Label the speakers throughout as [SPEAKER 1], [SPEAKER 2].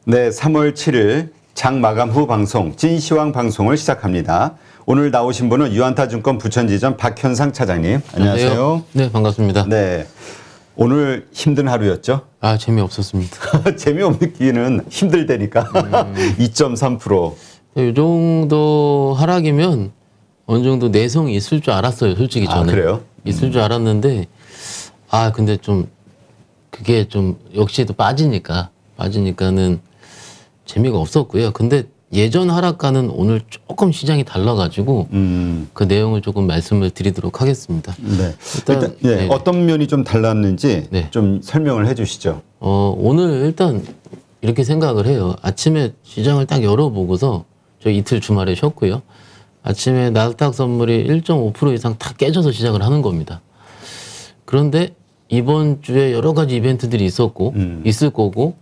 [SPEAKER 1] 네, 3월 7일 장 마감 후 방송 찐시황 방송을 시작합니다. 오늘 나오신 분은 유안타증권 부천지점 박현상 차장님. 안녕하세요.
[SPEAKER 2] 네, 반갑습니다.
[SPEAKER 1] 네, 오늘 힘든 하루였죠?
[SPEAKER 2] 아, 재미없었습니다.
[SPEAKER 1] 재미없기는 힘들다니까. 2.3%.
[SPEAKER 2] 이 정도 하락이면 어느 정도 내성이 있을 줄 알았어요, 솔직히 저는.
[SPEAKER 1] 아, 그래요?
[SPEAKER 2] 있을 줄 알았는데, 아, 근데 좀 그게 좀 역시 또 빠지니까는 재미가 없었고요. 근데 예전 하락과는 오늘 조금 시장이 달라가지고 그 내용을 조금 말씀을 드리도록 하겠습니다.
[SPEAKER 1] 네. 일단 네. 어떤 면이 좀 달랐는지 좀 설명을 해 주시죠.
[SPEAKER 2] 오늘 일단 이렇게 생각을 해요. 아침에 시장을 딱 열어보고서 저 이틀 주말에 쉬었고요. 아침에 나스닥 선물이 1.5% 이상 다 깨져서 시작을 하는 겁니다. 그런데 이번 주에 여러 가지 이벤트들이 있었고 있을 거고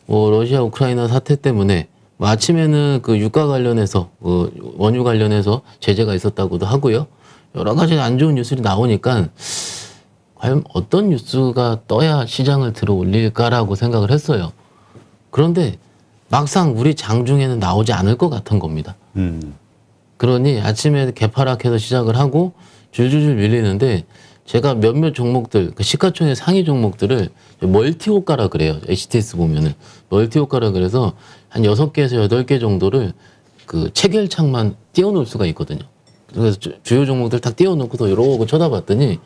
[SPEAKER 2] 뭐 러시아 우크라이나 사태 때문에 뭐 아침에는 그 유가 관련해서 그 원유 관련해서 제재가 있었다고도 하고요. 여러 가지 안 좋은 뉴스들이 나오니까 과연 어떤 뉴스가 떠야 시장을 들어 올릴까라고 생각을 했어요. 그런데 막상 우리 장중에는 나오지 않을 것 같은 겁니다. 그러니 아침에 개파락해서 시작을 하고 줄줄줄 밀리는데 제가 몇몇 종목들, 그 시가총액 상위 종목들을 멀티 호가라 그래요. HTS 보면은. 멀티 호가라 그래서 한 6개에서 8개 정도를 그 체결창만 띄워놓을 수가 있거든요. 그래서 주요 종목들 딱 띄워놓고서 이러고 쳐다봤더니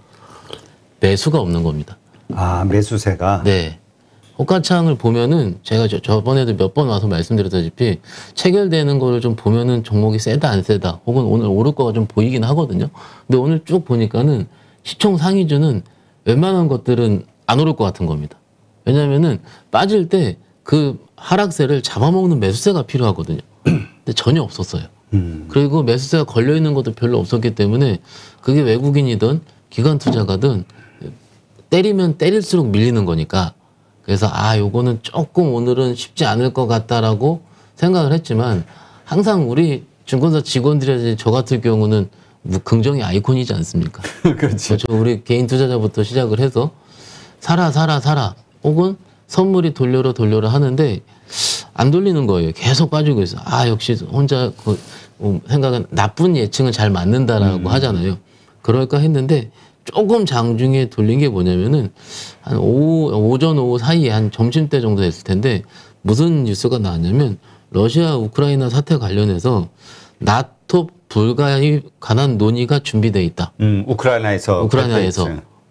[SPEAKER 2] 매수가 없는 겁니다. 아,
[SPEAKER 1] 매수세가?
[SPEAKER 2] 네. 호가창을 보면은 제가 저번에도 몇 번 와서 말씀드렸다시피 체결되는 거를 좀 보면은 종목이 세다 안 세다 혹은 오늘 오를 거가 좀 보이긴 하거든요. 근데 오늘 쭉 보니까는 시총 상위주는 웬만한 것들은 안 오를 것 같은 겁니다. 왜냐면은 빠질 때 그 하락세를 잡아먹는 매수세가 필요하거든요. 근데 전혀 없었어요. 그리고 매수세가 걸려있는 것도 별로 없었기 때문에 그게 외국인이든 기관 투자가든 때리면 때릴수록 밀리는 거니까 그래서 아 요거는 조금 오늘은 쉽지 않을 것 같다라고 생각을 했지만 항상 우리 증권사 직원들이 저 같은 경우는 뭐 긍정의 아이콘이지 않습니까?
[SPEAKER 1] 그렇죠.
[SPEAKER 2] 우리 개인 투자자부터 시작을 해서 사라 혹은 선물이 돌려라 하는데 안 돌리는 거예요. 계속 빠지고 있어. 아 역시 혼자 그 생각은 나쁜 예측은 잘 맞는다라고 하잖아요. 그럴까 했는데 조금 장중에 돌린 게 뭐냐면은 한 오전 오후 사이에 한 점심때 정도 됐을 텐데 무슨 뉴스가 나왔냐면 러시아 우크라이나 사태 관련해서 나토 불가에 관한 논의가 준비돼 있다.
[SPEAKER 1] 우크라이나에서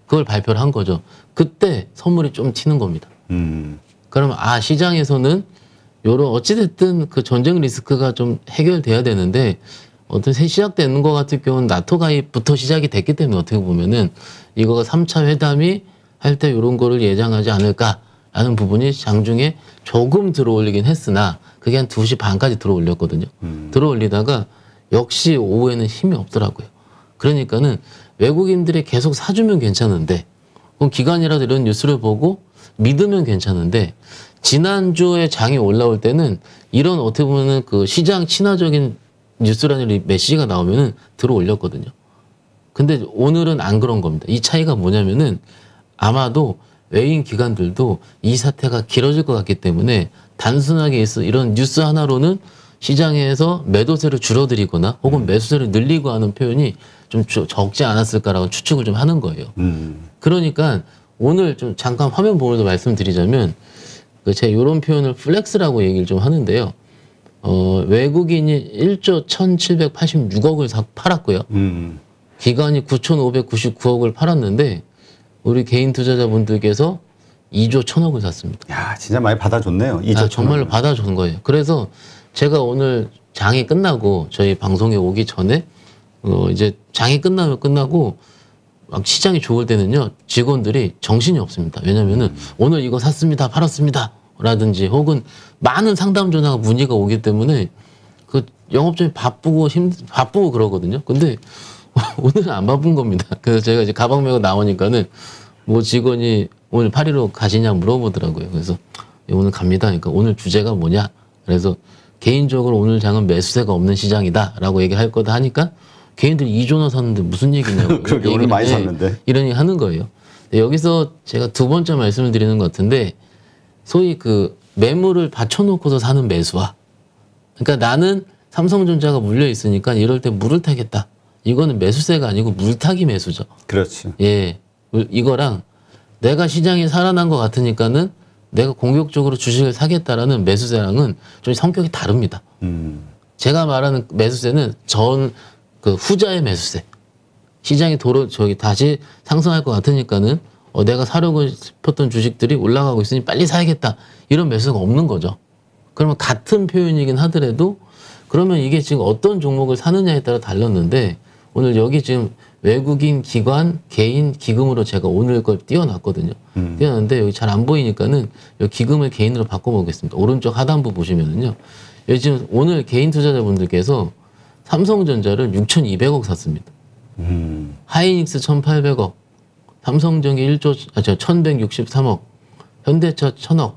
[SPEAKER 2] 그걸 발표를 한 거죠. 그때 선물이 좀 튀는 겁니다. 그러면 아 시장에서는 요런 어찌됐든 그 전쟁 리스크가 좀 해결돼야 되는데 어떤 시작되는 것 같은 경우는 나토 가입부터 시작이 됐기 때문에 어떻게 보면은 이거가 3차 회담이 할 때 이런 거를 예상하지 않을까라는 부분이 장중에 조금 들어올리긴 했으나 그게 한 2시 반까지 들어올렸거든요. 들어올리다가 역시 오후에는 힘이 없더라고요. 그러니까는 외국인들이 계속 사주면 괜찮은데 그럼 기관이라도 이런 뉴스를 보고 믿으면 괜찮은데 지난주에 장이 올라올 때는 이런 어떻게 보면은 그 시장 친화적인 뉴스라는 메시지가 나오면은 들어 올렸거든요. 근데 오늘은 안 그런 겁니다. 이 차이가 뭐냐면은 아마도 외인 기관들도 이 사태가 길어질 것 같기 때문에 단순하게 이런 뉴스 하나로는 시장에서 매도세를 줄어들이거나 혹은 매수세를 늘리고 하는 표현이 좀 적지 않았을까라고 추측을 좀 하는 거예요. 그러니까 오늘 좀 잠깐 화면 보면서 말씀드리자면 제가 이런 표현을 플렉스라고 얘기를 좀 하는데요. 외국인이 1조 1,786억을 팔았고요. 기관이 9,599억을 팔았는데 우리 개인 투자자분들께서 2조 1,000억을 샀습니다.
[SPEAKER 1] 야, 진짜 많이 받아줬네요. 2조 1,000억.
[SPEAKER 2] 정말로 받아준 거예요. 그래서 제가 오늘 장이 끝나고 저희 방송에 오기 전에 이제 장이 끝나고 막 시장이 좋을 때는요 직원들이 정신이 없습니다. 왜냐면은 오늘 이거 샀습니다, 팔았습니다 라든지 혹은 많은 상담 전화가 문의가 오기 때문에 그 영업점이 바쁘고 그러거든요. 근데 오늘은 안 바쁜 겁니다. 그래서 제가 이제 가방 메고 나오니까는 뭐 직원이 오늘 파리로 가시냐 물어보더라고요. 그래서 오늘 갑니다. 그러니까 오늘 주제가 뭐냐? 그래서 개인적으로 오늘 장은 매수세가 없는 시장이다라고 얘기할 거다 하니까 개인들이 2조나 샀는데 무슨 얘기냐고.
[SPEAKER 1] 그렇게 오늘 많이 샀는데.
[SPEAKER 2] 이런 얘기 하는 거예요. 여기서 제가 두 번째 말씀을 드리는 것 같은데 소위 그 매물을 받쳐놓고서 사는 매수와, 그러니까 나는 삼성전자가 물려 있으니까 이럴 때 물을 타겠다. 이거는 매수세가 아니고 물타기 매수죠.
[SPEAKER 1] 그렇죠.
[SPEAKER 2] 예, 이거랑 내가 시장이 살아난 것 같으니까는 내가 공격적으로 주식을 사겠다라는 매수세랑은 좀 성격이 다릅니다. 제가 말하는 매수세는 그 후자의 매수세. 시장이 다시 상승할 것 같으니까는 내가 사려고 싶었던 주식들이 올라가고 있으니 빨리 사야겠다. 이런 매수가 없는 거죠. 그러면 같은 표현이긴 하더라도 그러면 이게 지금 어떤 종목을 사느냐에 따라 달랐는데 오늘 여기 지금 외국인 기관 개인 기금으로 제가 오늘 걸 띄워놨거든요. 띄워놨는데 여기 잘 안 보이니까는 여기 기금을 개인으로 바꿔보겠습니다. 오른쪽 하단부 보시면은요. 여기 지금 오늘 개인 투자자분들께서 삼성전자를 6,200억 샀습니다. 하이닉스 1,800억, 삼성전기 1,163억, 현대차 1,000억,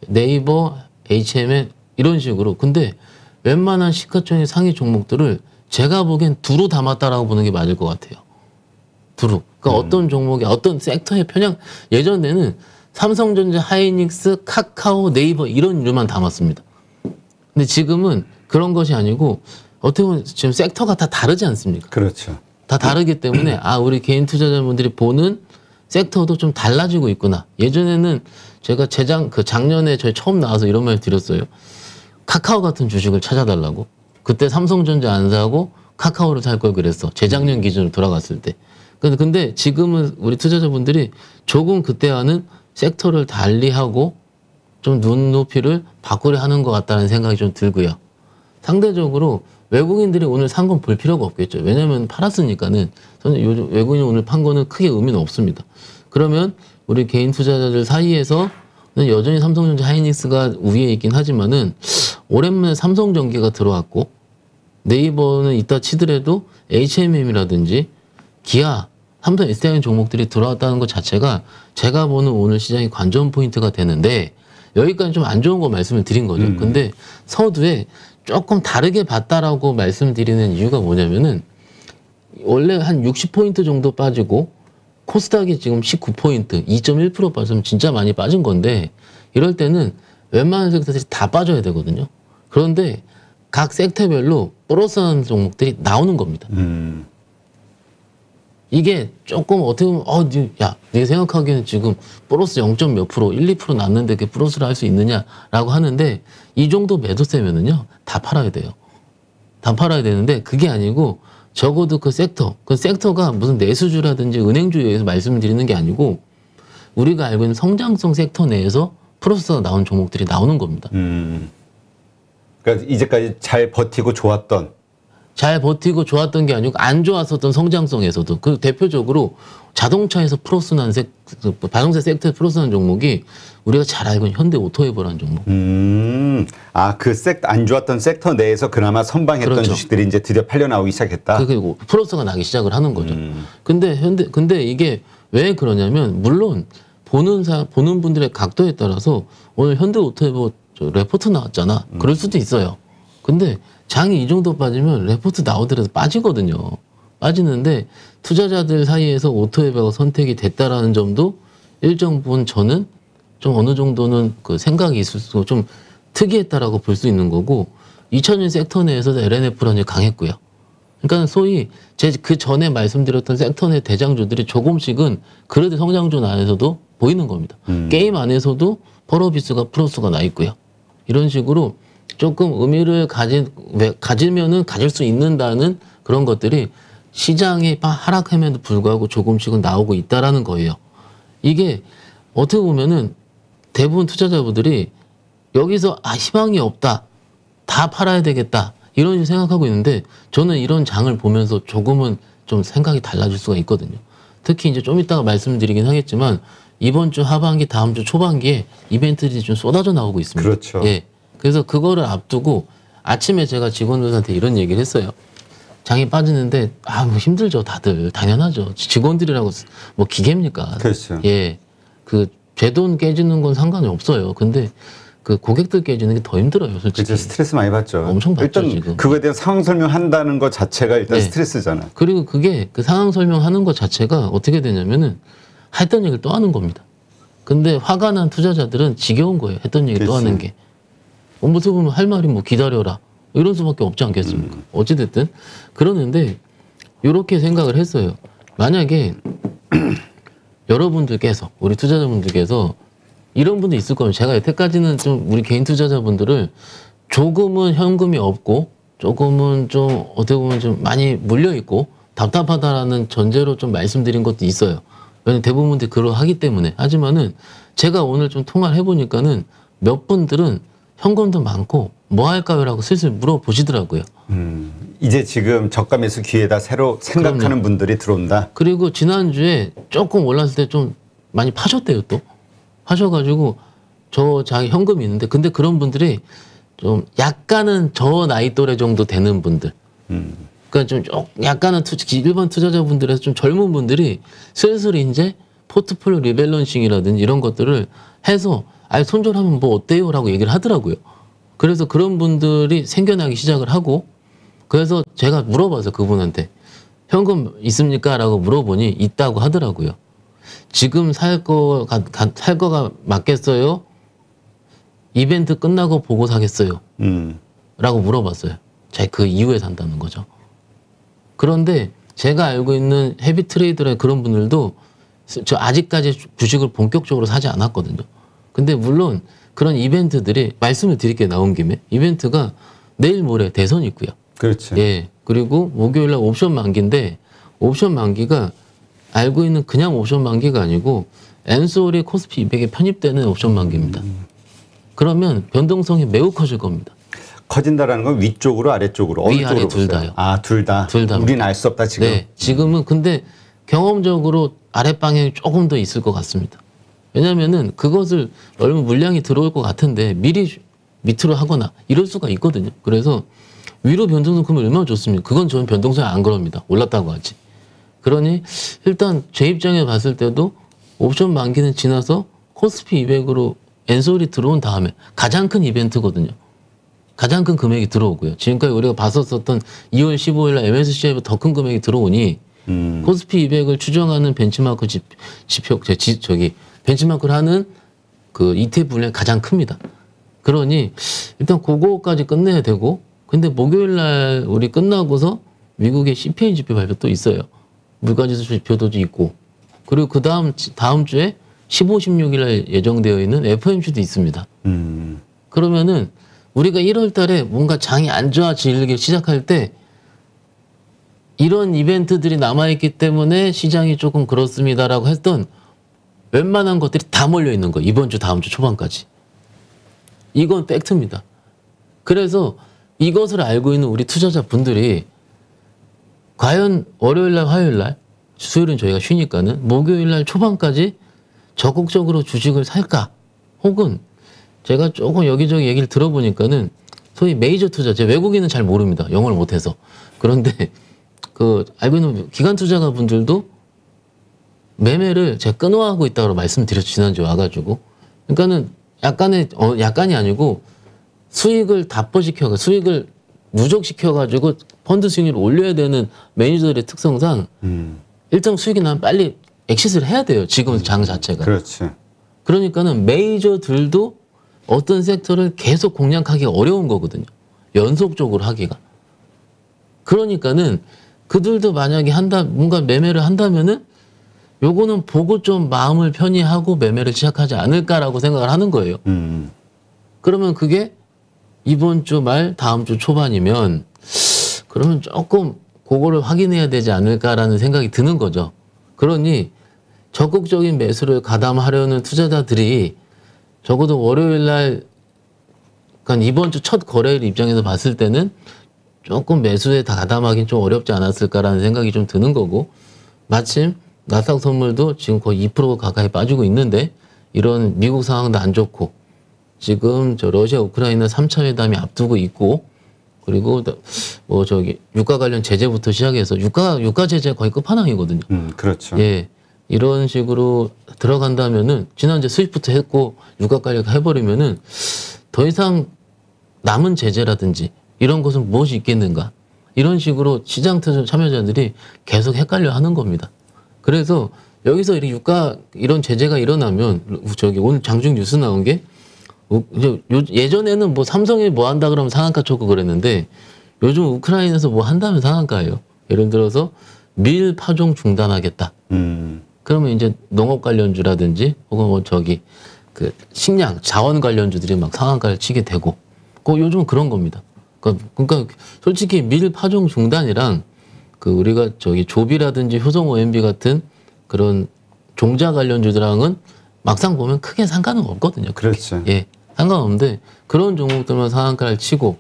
[SPEAKER 2] 네이버, HMN 이런 식으로. 근데 웬만한 시가총액 상위 종목들을 제가 보기엔 두루 담았다라고 보는 게 맞을 것 같아요. 두루. 그러니까 어떤 종목이 어떤 섹터의 편향. 예전에는 삼성전자, 하이닉스, 카카오, 네이버 이런 이름만 담았습니다. 근데 지금은 그런 것이 아니고 어떻게 보면 지금 섹터가 다 다르지 않습니까?
[SPEAKER 1] 그렇죠.
[SPEAKER 2] 다 다르기 때문에 우리 개인 투자자분들이 보는 섹터도 좀 달라지고 있구나. 예전에는 제가 작년에 저희 처음 나와서 이런 말 드렸어요. 카카오 같은 주식을 찾아달라고. 그때 삼성전자 안 사고 카카오를 살 걸 그랬어. 재작년 기준으로 돌아갔을 때. 근데 지금은 우리 투자자분들이 조금 그때와는 섹터를 달리하고 좀 눈높이를 바꾸려 하는 것 같다는 생각이 좀 들고요. 상대적으로 외국인들이 오늘 산 건 볼 필요가 없겠죠. 왜냐하면 팔았으니까는 저는 요즘 외국인이 오늘 판 거는 크게 의미는 없습니다. 그러면 우리 개인 투자자들 사이에서는 여전히 삼성전자, 하이닉스가 우위에 있긴 하지만은 오랜만에 삼성전기가 들어왔고 네이버는 이따 치더라도 HMM이라든지 기아, 삼성 SDI 종목들이 들어왔다는 것 자체가 제가 보는 오늘 시장의 관전 포인트가 되는데 여기까지 좀 안 좋은 거 말씀을 드린 거죠. 근데 서두에 조금 다르게 봤다라고 말씀드리는 이유가 뭐냐면은 원래 한 60포인트 정도 빠지고 코스닥이 지금 19포인트, 2.1% 빠지면 진짜 많이 빠진 건데 이럴 때는 웬만한 섹터들이 다 빠져야 되거든요. 그런데 각 섹터별로 플러스하는 종목들이 나오는 겁니다. 이게 조금 어떻게 보면 야, 네가 생각하기에는 지금 플러스 0. 몇 프로, 1, 2% 났는데 그게 플러스를 할 수 있느냐라고 하는데 이 정도 매도세면은요 다 팔아야 돼요. 다 팔아야 되는데 그게 아니고 적어도 그 섹터가 무슨 내수주라든지 은행주에서 말씀드리는 게 아니고 우리가 알고 있는 성장성 섹터 내에서 플러스가 나온 종목들이 나오는 겁니다.
[SPEAKER 1] 그러니까 이제까지 잘 버티고 좋았던
[SPEAKER 2] 게 아니고 안 좋았었던 성장성에서도 그 대표적으로 자동차에서 플러스 난 자동차 섹터에 플러스 난 종목이 우리가 잘 알고 있는 현대 오토웨버라는 종목.
[SPEAKER 1] 안 좋았던 섹터 내에서 그나마 선방했던
[SPEAKER 2] 그렇죠.
[SPEAKER 1] 주식들이 이제 드디어 팔려 나오기 시작했다.
[SPEAKER 2] 그리고 플러스가 나기 시작을 하는 거죠. 근데 이게 왜 그러냐면 물론 보는 분들의 각도에 따라서 오늘 현대 오토웨버 레포트 나왔잖아. 그럴 수도 있어요. 근데 장이 이 정도 빠지면 레포트 나오더라도 빠지거든요. 빠지는데 투자자들 사이에서 오토웨버가 선택이 됐다라는 점도 일정 부분 저는 좀 어느 정도는 그 생각이 있을 수 좀 특이했다라고 볼 수 있는 거고 2000년 섹터 내에서도 LNF는 강했고요. 그러니까 소위 그 전에 말씀드렸던 섹터 내 대장주들이 조금씩은 그래도 성장주 안에서도 보이는 겁니다. 게임 안에서도 펄어비스가 플러스가 나 있고요. 이런 식으로 조금 의미를 가지면은 가질 수 있는다는 그런 것들이 시장이 하락함에도 불구하고 조금씩은 나오고 있다라는 거예요. 이게 어떻게 보면은 대부분 투자자분들이 여기서 희망이 없다, 다 팔아야 되겠다 이런 식으로 생각하고 있는데 저는 이런 장을 보면서 조금은 좀 생각이 달라질 수가 있거든요. 특히 이제 좀 이따가 말씀드리긴 하겠지만 이번 주 하반기, 다음 주 초반기에 이벤트들이 좀 쏟아져 나오고 있습니다.
[SPEAKER 1] 그렇죠.
[SPEAKER 2] 예. 그래서 그거를 앞두고 아침에 제가 직원들한테 이런 얘기를 했어요. 장이 빠지는데 뭐 힘들죠, 다들. 당연하죠. 직원들이라고 뭐 기계입니까?
[SPEAKER 1] 그렇죠.
[SPEAKER 2] 예. 그 제 돈 깨지는 건 상관이 없어요. 근데 그 고객들 깨지는 게 더 힘들어요, 솔직히.
[SPEAKER 1] 그렇죠. 스트레스 많이 받죠.
[SPEAKER 2] 엄청 받죠,
[SPEAKER 1] 일단
[SPEAKER 2] 지금.
[SPEAKER 1] 그거에 대한 상황 설명한다는 것 자체가 일단
[SPEAKER 2] 네.
[SPEAKER 1] 스트레스잖아.
[SPEAKER 2] 그리고 그게 그 상황 설명하는 것 자체가 어떻게 되냐면은 했던 얘기를 또 하는 겁니다. 근데 화가 난 투자자들은 지겨운 거예요. 했던 얘기 또 하는 게. 모습 보면 할 말이 뭐 기다려라. 이런 수밖에 없지 않겠습니까? 어찌됐든. 그러는데 이렇게 생각을 했어요. 만약에 여러분들께서, 우리 투자자분들께서 이런 분도 있을 거예요. 제가 여태까지는 좀 우리 개인 투자자분들을 조금은 현금이 없고 조금은 좀 어떻게 보면 좀 많이 물려있고 답답하다라는 전제로 좀 말씀드린 것도 있어요. 왜냐면 대부분들이 그러하기 때문에. 하지만은 제가 오늘 좀 통화를 해보니까는 몇 분들은 현금도 많고 뭐 할까요? 라고 슬슬 물어보시더라고요.
[SPEAKER 1] 이제 지금 저가 매수 기회다 새로 생각하는
[SPEAKER 2] 그럼요.
[SPEAKER 1] 분들이 들어온다.
[SPEAKER 2] 그리고 지난주에 조금 올랐을 때 좀 많이 파셨대요, 또. 파셔가지고 저 자기 현금이 있는데 근데 그런 분들이 좀 약간은 저 나이 또래 정도 되는 분들. 그러니까 좀 약간은 일반 투자자분들에서 좀 젊은 분들이 슬슬 이제 포트폴리오 리밸런싱이라든지 이런 것들을 해서 아예 손절하면 뭐 어때요? 라고 얘기를 하더라고요. 그래서 그런 분들이 생겨나기 시작을 하고 그래서 제가 물어봐서 그분한테 현금 있습니까? 라고 물어보니 있다고 하더라고요. 지금 살 거가 맞겠어요? 이벤트 끝나고 보고 사겠어요? 라고 물어봤어요. 제가 그 이후에 산다는 거죠. 그런데 제가 알고 있는 헤비 트레이더의 그런 분들도 저 아직까지 주식을 본격적으로 사지 않았거든요. 근데 물론 그런 이벤트들이 말씀을 드릴게요. 나온 김에. 이벤트가 내일 모레 대선이 있고요.
[SPEAKER 1] 그렇죠.
[SPEAKER 2] 예. 그리고 목요일날 옵션 만기인데 옵션 만기가 알고 있는 그냥 옵션 만기가 아니고 엔솔이 코스피 200에 편입되는 옵션 만기입니다. 그러면 변동성이 매우 커질 겁니다.
[SPEAKER 1] 커진다라는 건 위쪽으로 아래쪽으로 어느
[SPEAKER 2] 위아래
[SPEAKER 1] 쪽으로
[SPEAKER 2] 둘
[SPEAKER 1] 보세요?
[SPEAKER 2] 다요.
[SPEAKER 1] 아, 둘 다.
[SPEAKER 2] 둘 다.
[SPEAKER 1] 우리는 알 수 없다 지금.
[SPEAKER 2] 네. 지금은 근데 경험적으로 아래 방향이 조금 더 있을 것 같습니다. 왜냐면은 그것을 얼마 물량이 들어올 것 같은데 미리 밑으로 하거나 이럴 수가 있거든요. 그래서 위로 변동성 크면 얼마나 좋습니까? 그건 저는 변동성이 안 그럽니다. 올랐다고 하지. 그러니 일단 제 입장에 봤을 때도 옵션 만기는 지나서 코스피 200으로 엔솔이 들어온 다음에 가장 큰 이벤트거든요. 가장 큰 금액이 들어오고요. 지금까지 우리가 봤었던 2월 15일 날 MSCI보다 더 큰 금액이 들어오니 코스피 200을 추정하는 벤치마크 벤치마크를 하는 그 ETF 분량이 가장 큽니다. 그러니 일단 그거까지 끝내야 되고 근데 목요일 날 우리 끝나고서 미국의 CPI 지표 발표 또 있어요. 물가지수 지표도 있고 그리고 그 다음 주에 15, 16일 날 예정되어 있는 FOMC도 있습니다. 그러면은 우리가 1월 달에 뭔가 장이 안 좋아지기 시작할 때 이런 이벤트들이 남아있기 때문에 시장이 조금 그렇습니다라고 했던 웬만한 것들이 다 몰려있는 거예요. 이번 주 다음 주 초반까지. 이건 팩트입니다. 그래서 이것을 알고 있는 우리 투자자분들이 과연 월요일날 화요일날 수요일은 저희가 쉬니까는 목요일날 초반까지 적극적으로 주식을 살까 혹은 제가 조금 여기저기 얘기를 들어보니까는 소위 메이저 투자, 제 외국인은 잘 모릅니다. 영어를 못해서. 그런데 그 알고 있는 기관 투자가 분들도 매매를 제가 끊어하고 있다고 말씀드렸죠. 지난주에 와가지고. 그러니까는 약간이 아니고 수익을 답보시켜가 수익을 누적시켜가지고 펀드 수익률을 올려야 되는 매니저들의 특성상 일정 수익이 나면 빨리 엑시트를 해야 돼요. 지금 장 자체가.
[SPEAKER 1] 그렇지.
[SPEAKER 2] 그러니까는 메이저들도 어떤 섹터를 계속 공략하기가 어려운 거거든요. 연속적으로 하기가. 그러니까는 그들도 만약에 뭔가 매매를 한다면은 요거는 보고 좀 마음을 편히 하고 매매를 시작하지 않을까라고 생각을 하는 거예요. 그러면 그게 이번 주 말 다음 주 초반이면 그러면 조금 그거를 확인해야 되지 않을까라는 생각이 드는 거죠. 그러니 적극적인 매수를 가담하려는 투자자들이 적어도 월요일 날 그러니까 이번 주 첫 거래일 입장에서 봤을 때는 조금 매수에 가담하기는 좀 어렵지 않았을까라는 생각이 좀 드는 거고 마침 나스닥 선물도 지금 거의 2% 가까이 빠지고 있는데 이런 미국 상황도 안 좋고 지금 저 러시아 우크라이나 3차 회담이 앞두고 있고 그리고 뭐 저기 유가 관련 제재부터 시작해서 유가 제재 거의 끝판왕이거든요.
[SPEAKER 1] 그렇죠.
[SPEAKER 2] 예. 이런 식으로 들어간다면은 지난주에 스위프트 했고 유가 관련 해버리면은 더 이상 남은 제재라든지 이런 것은 무엇이 있겠는가 이런 식으로 시장 참여자들이 계속 헷갈려 하는 겁니다. 그래서 여기서 이렇게 유가 이런 제재가 일어나면 저기 오늘 장중 뉴스 나온 게 예전에는 뭐 삼성이 뭐 한다 그러면 상한가 쳤고 그랬는데 요즘 우크라이나에서 뭐 한다면 상한가예요. 예를 들어서 밀 파종 중단하겠다. 그러면 이제 농업 관련주라든지 혹은 뭐 저기 그 식량 자원 관련주들이 막 상한가를 치게 되고 요즘은 그런 겁니다. 그러니까 솔직히 밀 파종 중단이랑 그 우리가 저기 조비라든지 효성 OMB 같은 그런 종자 관련주들랑은 막상 보면 크게 상관은 없거든요.
[SPEAKER 1] 그렇죠.
[SPEAKER 2] 예, 상관없는데 그런 종목들만 상한가를 치고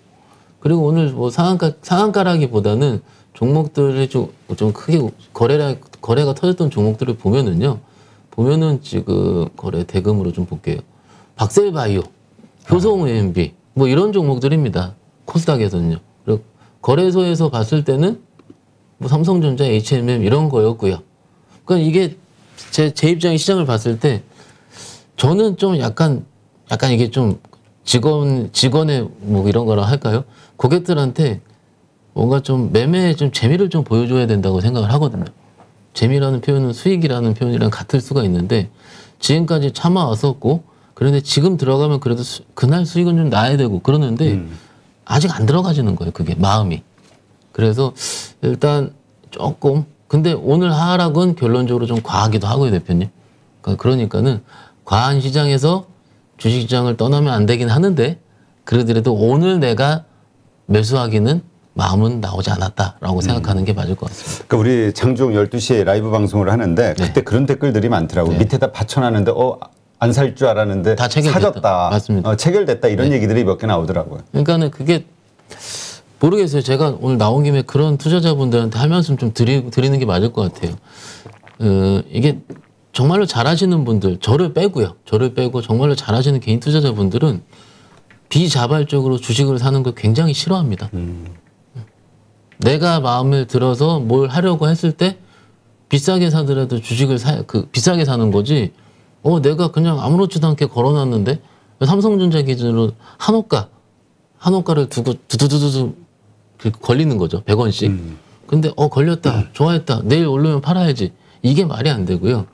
[SPEAKER 2] 그리고 오늘 뭐 상한가라기보다는 종목들이 좀 크게 거래가 터졌던 종목들을 보면은 지금 거래 대금으로 좀 볼게요. 박셀바이오, 효성 OMB 뭐 이런 종목들입니다. 코스닥에서는요. 그리고 거래소에서 봤을 때는 뭐 삼성전자, HMM 이런 거였고요. 그러니까 이게 제 입장에 시장을 봤을 때 저는 좀 약간 이게 좀 직원의 뭐 이런 거라 할까요? 고객들한테 뭔가 좀 매매에 좀 재미를 좀 보여줘야 된다고 생각을 하거든요. 재미라는 표현은 수익이라는 표현이랑 같을 수가 있는데 지금까지 참아왔었고 그런데 지금 들어가면 그래도 그날 수익은 좀 나야 되고 그러는데 아직 안 들어가지는 거예요. 그게 마음이. 그래서 일단 조금 근데 오늘 하락은 결론적으로 좀 과하기도 하고요, 대표님. 그러니까는 과한 시장에서 주식시장을 떠나면 안 되긴 하는데 그러더라도 오늘 내가 매수하기는 마음은 나오지 않았다라고 생각하는 게 맞을 것 같습니다.
[SPEAKER 1] 그러니까 우리 장중 12시에 라이브 방송을 하는데 그때 그런 댓글들이 많더라고요. 밑에다 받쳐놨는데 안 살 줄 알았는데
[SPEAKER 2] 다 체결됐다.
[SPEAKER 1] 사졌다.
[SPEAKER 2] 맞습니다.
[SPEAKER 1] 체결됐다. 이런 얘기들이 몇 개 나오더라고요.
[SPEAKER 2] 그러니까는 그게 모르겠어요. 제가 오늘 나온 김에 그런 투자자분들한테 할 말씀 좀 드리는 게 맞을 것 같아요. 이게 정말로 잘하시는 분들, 저를 빼고 정말로 잘하시는 개인 투자자분들은 비자발적으로 주식을 사는 걸 굉장히 싫어합니다. 내가 마음에 들어서 뭘 하려고 했을 때 비싸게 사더라도 주식을 비싸게 사는 거지. 내가 그냥 아무렇지도 않게 걸어놨는데 삼성전자 기준으로 한호가를 두고 두두두두 걸리는 거죠. 100원씩. 근데 걸렸다. 좋아했다. 내일 오르면 팔아야지. 이게 말이 안 되고요.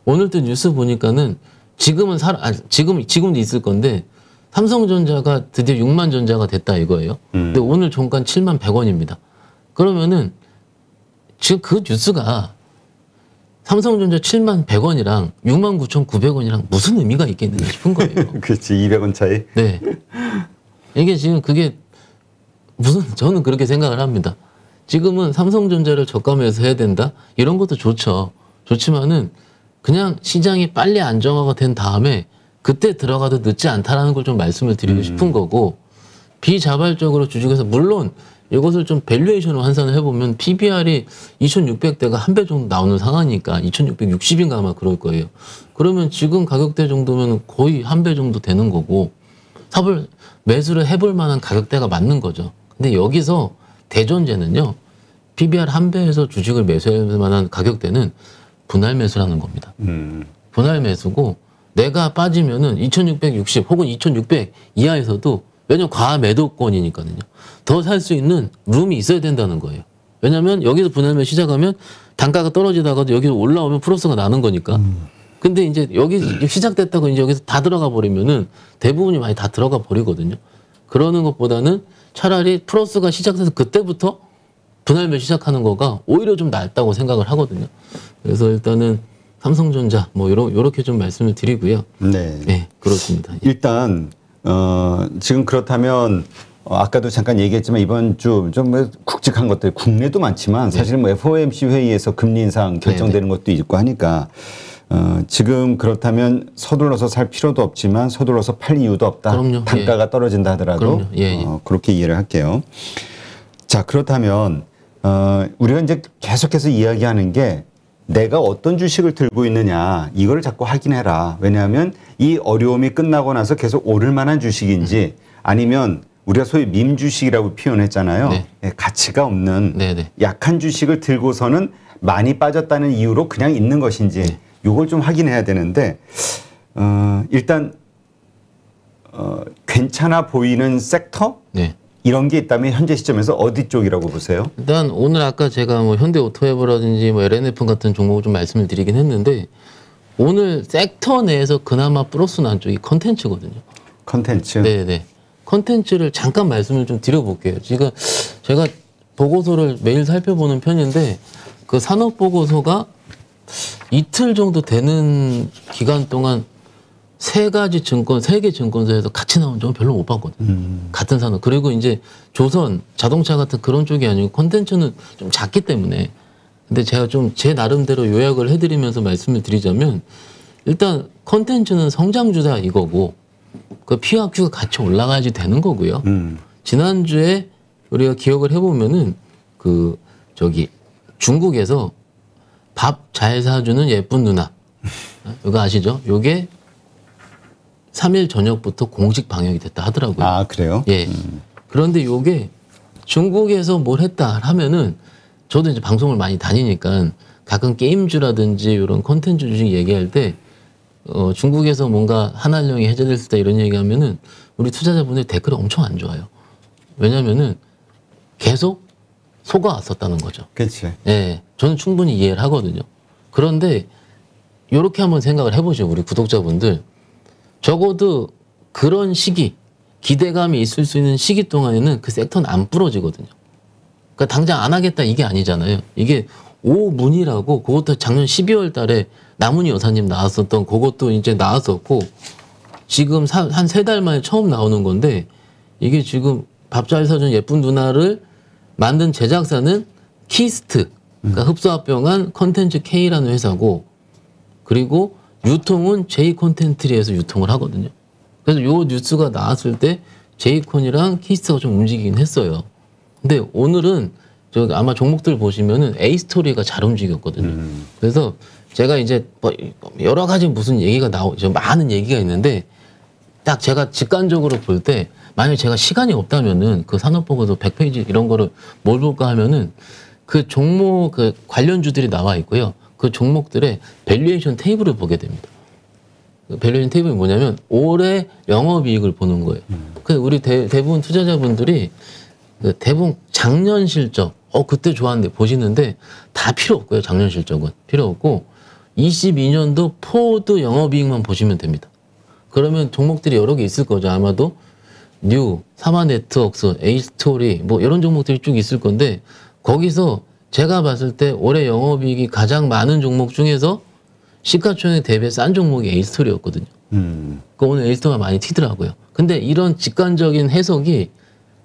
[SPEAKER 2] 오늘 또 뉴스 보니까는 지금도 있을 건데 삼성전자가 드디어 6만 전자가 됐다 이거예요. 근데 오늘 종가 7만 100원입니다. 그러면은 지금 그 뉴스가 삼성전자 7만 100원이랑 6만 9,900원이랑 무슨 의미가 있겠느냐 싶은 거예요.
[SPEAKER 1] 그렇지. 200원 차이.
[SPEAKER 2] 네. 이게 지금 그게 저는 그렇게 생각을 합니다. 지금은 삼성전자를 저가에서 해야 된다? 이런 것도 좋죠. 좋지만은 그냥 시장이 빨리 안정화가 된 다음에 그때 들어가도 늦지 않다라는 걸 좀 말씀을 드리고 싶은 거고 비자발적으로 주식에서 물론 이것을 좀 밸류에이션으로 환산을 해보면 PBR이 2,600대가 한 배 정도 나오는 상황이니까 2,660인가 아마 그럴 거예요. 그러면 지금 가격대 정도면 거의 한 배 정도 되는 거고 매수를 해볼 만한 가격대가 맞는 거죠. 근데 여기서 대전제는요. PBR 한 배에서 주식을 매수할 만한 가격대는 분할 매수라는 겁니다. 분할 매수고 내가 빠지면은 2,660 혹은 2,600 이하에서도 왜냐면 과매도권이니까요. 더 살 수 있는 룸이 있어야 된다는 거예요. 왜냐하면 여기서 분할 매수 시작하면 단가가 떨어지다가도 여기서 올라오면 플러스가 나는 거니까. 근데 이제 여기 시작됐다고 이제 여기서 다 들어가 버리면은 대부분이 많이 다 들어가 버리거든요. 그러는 것보다는 차라리 플러스가 시작돼서 그때부터 분할 매수 시작하는 거가 오히려 좀 낫다고 생각을 하거든요. 그래서 일단은 삼성전자 뭐 요렇게 좀 말씀을 드리고요.
[SPEAKER 1] 네.
[SPEAKER 2] 네, 그렇습니다.
[SPEAKER 1] 일단 지금 그렇다면 아까도 잠깐 얘기했지만 이번 주 좀 굵직한 것들 국내도 많지만 사실 뭐 FOMC 회의에서 금리 인상 결정되는 것도 있고 하니까 지금 그렇다면 서둘러서 살 필요도 없지만 서둘러서 팔 이유도 없다.
[SPEAKER 2] 그럼요.
[SPEAKER 1] 단가가 떨어진다 하더라도 그렇게 이해를 할게요. 자, 그렇다면 우리가 이제 계속해서 이야기하는 게 내가 어떤 주식을 들고 있느냐 이걸 자꾸 확인해라. 왜냐하면 이 어려움이 끝나고 나서 계속 오를 만한 주식인지 아니면 우리가 소위 밈 주식이라고 표현했잖아요. 네. 가치가 없는 약한 주식을 들고서는 많이 빠졌다는 이유로 그냥 있는 것인지 이걸 좀 확인해야 되는데 일단 괜찮아 보이는 섹터 이런 게 있다면 현재 시점에서 어디 쪽이라고 보세요?
[SPEAKER 2] 일단 오늘 아까 제가 뭐 현대오토웨버라든지 뭐 LNF 같은 종목을 좀 말씀을 드리긴 했는데 오늘 섹터 내에서 그나마 플러스 난 쪽이 컨텐츠거든요.
[SPEAKER 1] 컨텐츠?
[SPEAKER 2] 네네. 컨텐츠를 잠깐 말씀을 좀 드려볼게요. 지금 제가 보고서를 매일 살펴보는 편인데 그 산업보고서가 이틀 정도 되는 기간 동안 세 개 증권사에서 같이 나온 적은 별로 못 봤거든요. 같은 산업. 그리고 이제 조선, 자동차 같은 그런 쪽이 아니고 콘텐츠는 좀 작기 때문에. 근데 제가 좀 제 나름대로 요약을 해드리면서 말씀을 드리자면 일단 콘텐츠는 성장주다 이거고 그 PRQ가 같이 올라가야지 되는 거고요. 지난주에 우리가 기억을 해보면은 중국에서 밥 잘 사주는 예쁜 누나. 이거 아시죠? 요게 3일 저녁부터 공식 방역이 됐다 하더라고요.
[SPEAKER 1] 아, 그래요?
[SPEAKER 2] 예. 그런데 요게 중국에서 뭘 했다 하면은 저도 이제 방송을 많이 다니니까 가끔 게임주라든지 이런 콘텐츠 주식 얘기할 때 중국에서 뭔가 한한령이 해제됐을 때 이런 얘기하면은 우리 투자자분들 댓글이 엄청 안 좋아요. 왜냐면은 계속 속아왔었다는 거죠.
[SPEAKER 1] 그렇지.
[SPEAKER 2] 예. 저는 충분히 이해를 하거든요. 그런데 이렇게 한번 생각을 해보죠. 우리 구독자분들. 적어도 그런 시기, 기대감이 있을 수 있는 시기 동안에는 그 섹터는 안 부러지거든요. 그러니까 당장 안 하겠다 이게 아니잖아요. 이게 오문이라고 그것도 작년 12월 달에 남은희 여사님 나왔었던 그것도 이제 나왔었고 지금 한 3달 만에 처음 나오는 건데 이게 지금 밥 잘 사준 예쁜 누나를 만든 제작사는 키스트, 그러니까 흡수합병한 컨텐츠 K라는 회사고 그리고 유통은 J콘텐트리에서 유통을 하거든요. 그래서 요 뉴스가 나왔을 때 J콘이랑 키스트가 좀 움직이긴 했어요. 근데 오늘은 아마 종목들 보시면은 A스토리가 잘 움직였거든요. 그래서 제가 이제 뭐 여러 가지 무슨 얘기가 많은 얘기가 있는데 딱 제가 직관적으로 볼 때 만약에 제가 시간이 없다면은 그 산업보고서 100페이지 이런 거를 뭘 볼까 하면은 그 종목 그 관련주들이 나와 있고요. 그 종목들의 밸류에이션 테이블을 보게 됩니다. 그 밸류에이션 테이블이 뭐냐면 올해 영업이익을 보는 거예요. 그래서 우리 대부분 투자자분들이 대부분 작년 실적, 그때 좋았는데 보시는데 다 필요 없고요. 작년 실적은 필요 없고 22년도 포드 영업이익만 보시면 됩니다. 그러면 종목들이 여러 개 있을 거죠. 아마도 뉴, 사마네트웍스, A스토리 뭐 이런 종목들이 쭉 있을 건데 거기서 제가 봤을 때 올해 영업이익이 가장 많은 종목 중에서 시가총액 대비 싼 종목이 A스토리였거든요. 그 오늘 A스토리가 많이 튀더라고요. 근데 이런 직관적인 해석이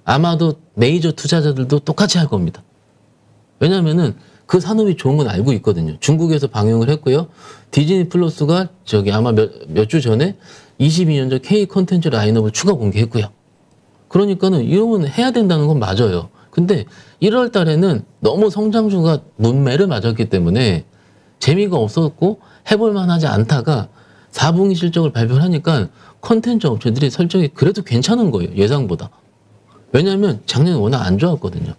[SPEAKER 2] 아마도 메이저 투자자들도 똑같이 할 겁니다. 왜냐면은 그 산업이 좋은 건 알고 있거든요. 중국에서 방영을 했고요. 디즈니 플러스가 아마 몇 주 전에 22년도 K 콘텐츠 라인업을 추가 공개했고요. 그러니까는 이러면 해야 된다는 건 맞아요. 근데 1월 달에는 너무 성장주가 문매를 맞았기 때문에 재미가 없었고 해볼만 하지 않다가 4분기 실적을 발표하니까 콘텐츠 업체들이 설정이 그래도 괜찮은 거예요. 예상보다. 왜냐하면 작년에 워낙 안 좋았거든요.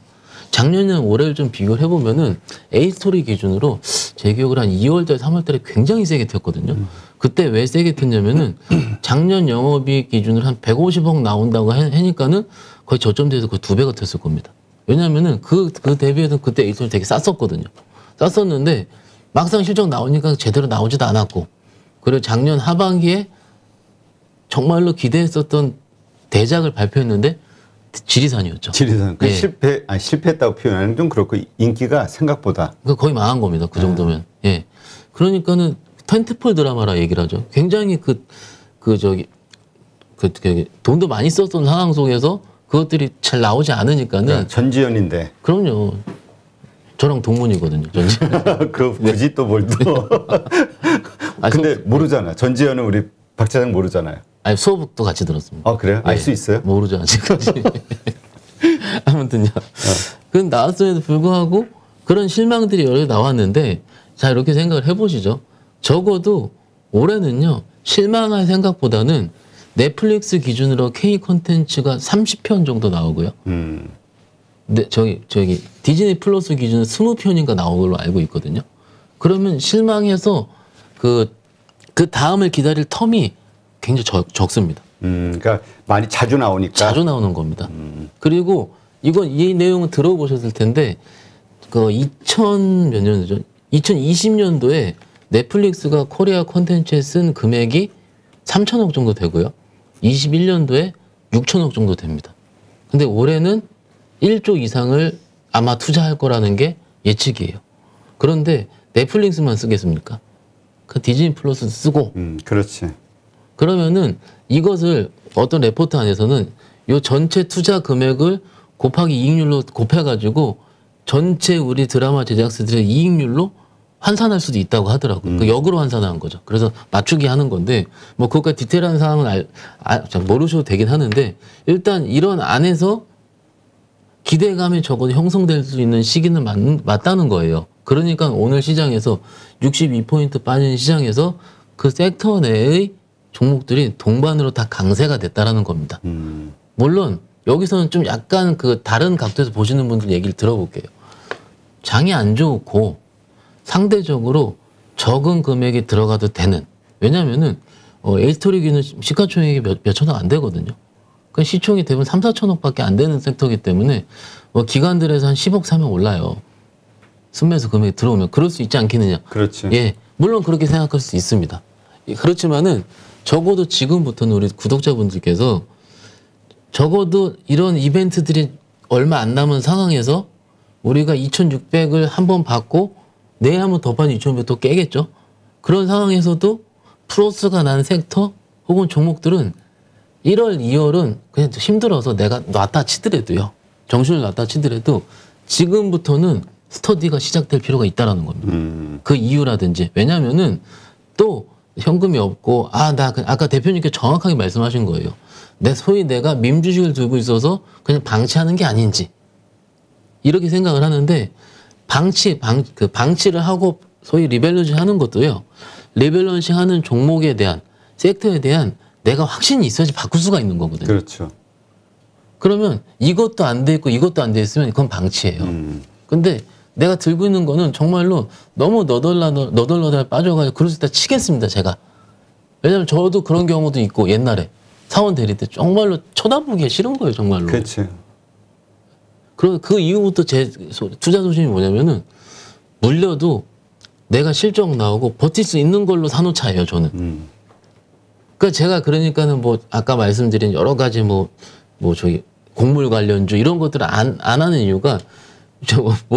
[SPEAKER 2] 작년이랑 올해를 좀 비교를 해보면은 A스토리 기준으로 제 기억으로 한 2월달, 3월달에 굉장히 세게 튀었거든요. 그때 왜 세게 튀냐면은 작년 영업이익 기준으로 한 150억 나온다고 하니까는 거의 저점대에서 거의 2배가 튀었을 겁니다. 왜냐면은 그 대비해서 그때 A스토리 되게 쌌었거든요. 쌌었는데 막상 실적 나오니까 제대로 나오지도 않았고 그리고 작년 하반기에 정말로 기대했었던 대작을 발표했는데 지리산이었죠.
[SPEAKER 1] 지리산. 그 실패했다고 표현하는 좀 그렇고 인기가 생각보다.
[SPEAKER 2] 거의 망한 겁니다. 그 정도면. 예. 그러니까는 텐트폴 드라마라 얘기를 하죠. 굉장히 돈도 많이 썼던 상황 속에서 그것들이 잘 나오지 않으니까는.
[SPEAKER 1] 그러니까 전지현인데.
[SPEAKER 2] 그럼요. 저랑 동문이거든요. 전지현.
[SPEAKER 1] 그 굳이 또 뭘 또. 근데 모르잖아. 전지현은 우리 박 차장 모르잖아요.
[SPEAKER 2] 아니 수업도 같이 들었습니다.
[SPEAKER 1] 아 그래요? 알 수 있어요?
[SPEAKER 2] 모르죠 아직까지. 아무튼요. 그건 나왔음에도 불구하고 그런 실망들이 여러 개 나왔는데 자 이렇게 생각을 해보시죠. 적어도 올해는요 실망할 생각보다는 넷플릭스 기준으로 K 콘텐츠가 30편 정도 나오고요. 네, 저기 디즈니 플러스 기준으로 20편인가 나온 걸로 알고 있거든요. 그러면 실망해서 그 다음을 기다릴 텀이 굉장히 적습니다.
[SPEAKER 1] 그러니까 많이 자주 나오니까.
[SPEAKER 2] 자주 나오는 겁니다. 그리고 이 내용은 들어보셨을 텐데 그 2000몇 년도죠? 2020년도에 넷플릭스가 코리아 콘텐츠에 쓴 금액이 3천억 정도 되고요. 21년도에 6천억 정도 됩니다. 근데 올해는 1조 이상을 아마 투자할 거라는 게 예측이에요. 그런데 넷플릭스만 쓰겠습니까? 그 디즈니 플러스 쓰고.
[SPEAKER 1] 그렇지.
[SPEAKER 2] 그러면은 이것을 어떤 레포트 안에서는 요 전체 투자 금액을 곱하기 이익률로 곱해가지고 전체 우리 드라마 제작사들의 이익률로 환산할 수도 있다고 하더라고요. 그 역으로 환산하는 거죠. 그래서 맞추기 하는 건데 뭐 그것까지 디테일한 사항은 모르셔도 되긴 하는데 일단 이런 안에서 기대감이 적어도 형성될 수 있는 시기는 맞다는 거예요. 그러니까 오늘 시장에서 62포인트 빠진 시장에서 그 섹터 내의 종목들이 동반으로 다 강세가 됐다라는 겁니다. 물론 여기서는 좀 약간 그 다른 각도에서 보시는 분들 얘기를 들어볼게요. 장이 안 좋고 상대적으로 적은 금액이 들어가도 되는. 왜냐면은 에이스토리기는 시가총액이 몇 천억 안 되거든요. 그 시총이 대부분 3, 4천억밖에 안 되는 섹터이기 때문에 기관들에서 한 10억 사면 올라요. 순매수 금액이 들어오면 그럴 수 있지 않겠느냐.
[SPEAKER 1] 그렇지.
[SPEAKER 2] 예, 물론 그렇게 생각할 수 있습니다. 그렇지만은 적어도 지금부터는 우리 구독자분들께서 적어도 이런 이벤트들이 얼마 안 남은 상황에서 우리가 2,600을 한번 받고 내일 한번 더 받으면 2,600 또 깨겠죠. 그런 상황에서도 플러스가 난 섹터 혹은 종목들은 1월, 2월은 그냥 힘들어서 내가 놨다 치더라도요. 정신을 놨다 치더라도 지금부터는 스터디가 시작될 필요가 있다라는 겁니다. 그 이유라든지. 왜냐면은 또 현금이 없고 아까 대표님께 정확하게 말씀하신 거예요. 소위 내가 밈주식을 들고 있어서 그냥 방치하는 게 아닌지 이렇게 생각을 하는데 방치를 하고 소위 리밸런싱 하는 것도요. 리밸런싱 하는 종목에 대한 섹터에 대한 내가 확신이 있어야지 바꿀 수가 있는 거거든요.
[SPEAKER 1] 그렇죠.
[SPEAKER 2] 그러면 이것도 안 돼 있고 이것도 안 돼 있으면 그건 방치예요. 근데 내가 들고 있는 거는 정말로 너무 너덜너덜 빠져가지고 그럴 수 있다 치겠습니다, 제가. 왜냐면 저도 그런 경우도 있고 옛날에 사원 대리 때 정말로 쳐다보기가 싫은 거예요, 정말로.
[SPEAKER 1] 그렇지.
[SPEAKER 2] 그 이후부터 제 투자 소신이 뭐냐면은 물려도 내가 실적 나오고 버틸 수 있는 걸로 사놓자예요, 저는. 그러니까 제가 그러니까는 뭐 아까 말씀드린 여러 가지 저기 곡물 관련주 이런 것들을 안 하는 이유가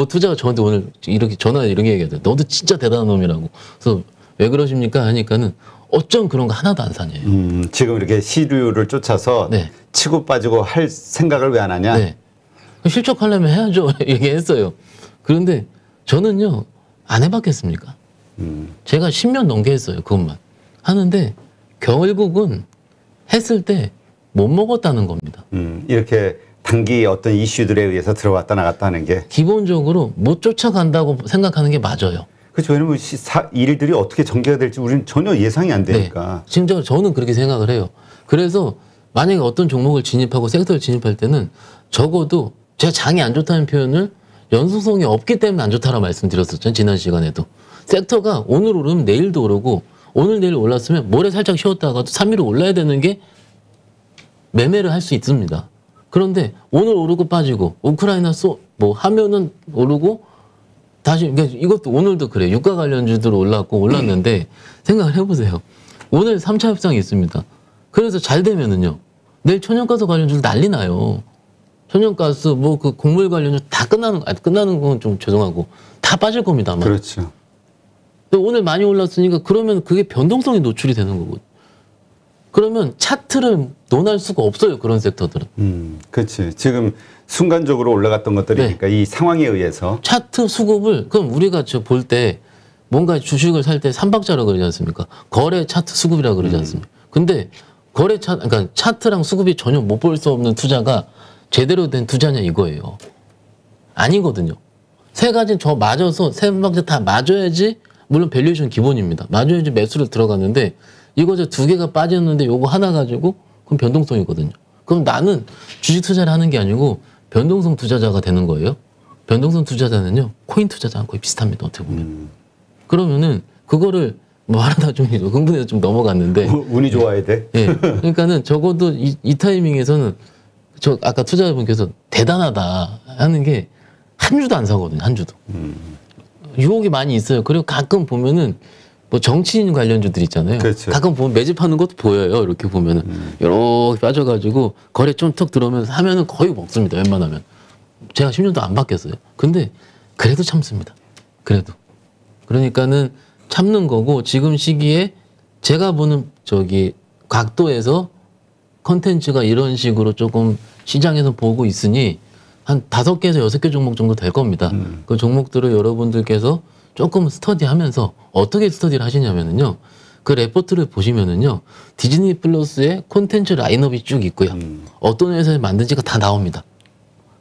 [SPEAKER 2] 투자가 저한테 오늘 이렇게 전화에 이런 게 얘기하더라고요. 너도 진짜 대단한 놈이라고. 그래서 왜 그러십니까? 하니까는 어쩜 그런 거 하나도 안 사냐요.
[SPEAKER 1] 지금 이렇게 시류를 쫓아서
[SPEAKER 2] 네.
[SPEAKER 1] 치고 빠지고 할 생각을 왜 안 하냐?
[SPEAKER 2] 네. 실적하려면 해야죠. 얘기했어요. 그런데 저는요. 안 해봤겠습니까? 제가 10년 넘게 했어요. 그것만. 하는데 결국은 했을 때 못 먹었다는 겁니다.
[SPEAKER 1] 이렇게 단기 어떤 이슈들에 의해서 들어왔다 나갔다 하는 게
[SPEAKER 2] 기본적으로 못 쫓아간다고 생각하는 게 맞아요.
[SPEAKER 1] 그렇죠. 왜냐면 일들이 어떻게 전개가 될지 우리는 전혀 예상이 안 되니까.
[SPEAKER 2] 네. 지금 저는 그렇게 생각을 해요. 그래서 만약에 어떤 종목을 진입하고 섹터를 진입할 때는 적어도 제가 장이 안 좋다는 표현을 연속성이 없기 때문에 안 좋다라고 말씀드렸었죠. 지난 시간에도. 섹터가 오늘 오르면 내일도 오르고 오늘 내일 올랐으면 모레 살짝 쉬었다가도 3일을 올라야 되는 게 매매를 할 수 있습니다. 그런데 오늘 오르고 빠지고 우크라이나 하면은 오르고 다시 그러니까 이것도 오늘도 그래요. 유가 관련주들 올랐는데 생각을 해보세요. 오늘 3차 협상이 있습니다. 그래서 잘 되면은요. 내일 천연가스 관련주들 난리 나요. 천연가스 그 곡물 관련주 다 끝나는 건 좀 죄송하고 다 빠질 겁니다. 아마.
[SPEAKER 1] 그렇죠.
[SPEAKER 2] 근데 오늘 많이 올랐으니까 그러면 그게 변동성이 노출이 되는 거거든요. 그러면 차트를 논할 수가 없어요. 그런 섹터들은.
[SPEAKER 1] 그렇지. 지금 순간적으로 올라갔던 것들이니까 이 상황에 의해서.
[SPEAKER 2] 차트 수급을 그럼 우리가 볼 때 뭔가 주식을 살 때 3박자라고 그러지 않습니까? 거래 차트 수급이라고 그러지 않습니까? 근데 그러니까 차트랑 수급이 전혀 못 볼 수 없는 투자가 제대로 된 투자냐 이거예요. 아니거든요. 세 가지 맞아서 세 박자 다 맞아야지 물론 밸류에이션 기본입니다. 맞아야지 매수를 들어갔는데 이거 두 개가 빠졌는데 요거 하나 가지고 그럼 변동성이거든요. 그럼 나는 주식 투자를 하는 게 아니고 변동성 투자자가 되는 거예요. 변동성 투자자는요. 코인 투자자랑 거의 비슷합니다. 어떻게 보면. 그러면은 그거를 뭐 하나 좀 흥분해서 좀 넘어갔는데
[SPEAKER 1] 운이 좋아야 돼.
[SPEAKER 2] 예. 그러니까는 적어도 이 타이밍에서는 저 아까 투자자분께서 대단하다 하는 게 한 주도 안 사거든요. 한 주도. 유혹이 많이 있어요. 그리고 가끔 보면은 뭐 정치인 관련주들 있잖아요.
[SPEAKER 1] 그렇죠.
[SPEAKER 2] 가끔 보면 매집하는 것도 보여요. 이렇게 보면은 이렇게 빠져가지고 거래 좀 툭 들어오면서 하면은 거의 먹습니다. 웬만하면. 제가 10년도 안 바뀌었어요. 근데 그래도 참습니다. 그래도. 그러니까는 참는 거고 지금 시기에 제가 보는 저기 각도에서 컨텐츠가 이런 식으로 조금 시장에서 보고 있으니 한 5개에서 6개 종목 정도 될 겁니다. 그 종목들을 여러분들께서 조금 스터디하면서 어떻게 스터디를 하시냐면은요. 그 레포트를 보시면은요. 디즈니 플러스의 콘텐츠 라인업이 쭉 있고요. 어떤 회사에 만든지가 다 나옵니다.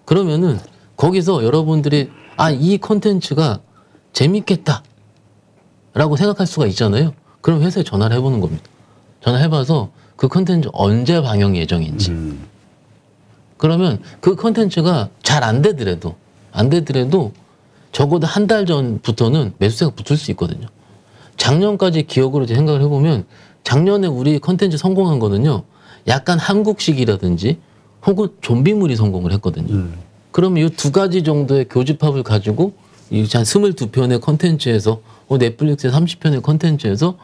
[SPEAKER 2] 그러면은 거기서 여러분들이 아, 이 콘텐츠가 재밌겠다 라고 생각할 수가 있잖아요. 그럼 회사에 전화를 해보는 겁니다. 전화해봐서 그 콘텐츠 언제 방영 예정인지. 그러면 그 콘텐츠가 잘 안 되더라도 적어도 한 달 전부터는 매수세가 붙을 수 있거든요. 작년까지 기억으로 생각을 해보면 작년에 우리 콘텐츠 성공한 거는요. 약간 한국식이라든지 혹은 좀비물이 성공을 했거든요. 그러면 이 두 가지 정도의 교집합을 가지고 이 한 22편의 콘텐츠에서 넷플릭스의 30편의 콘텐츠에서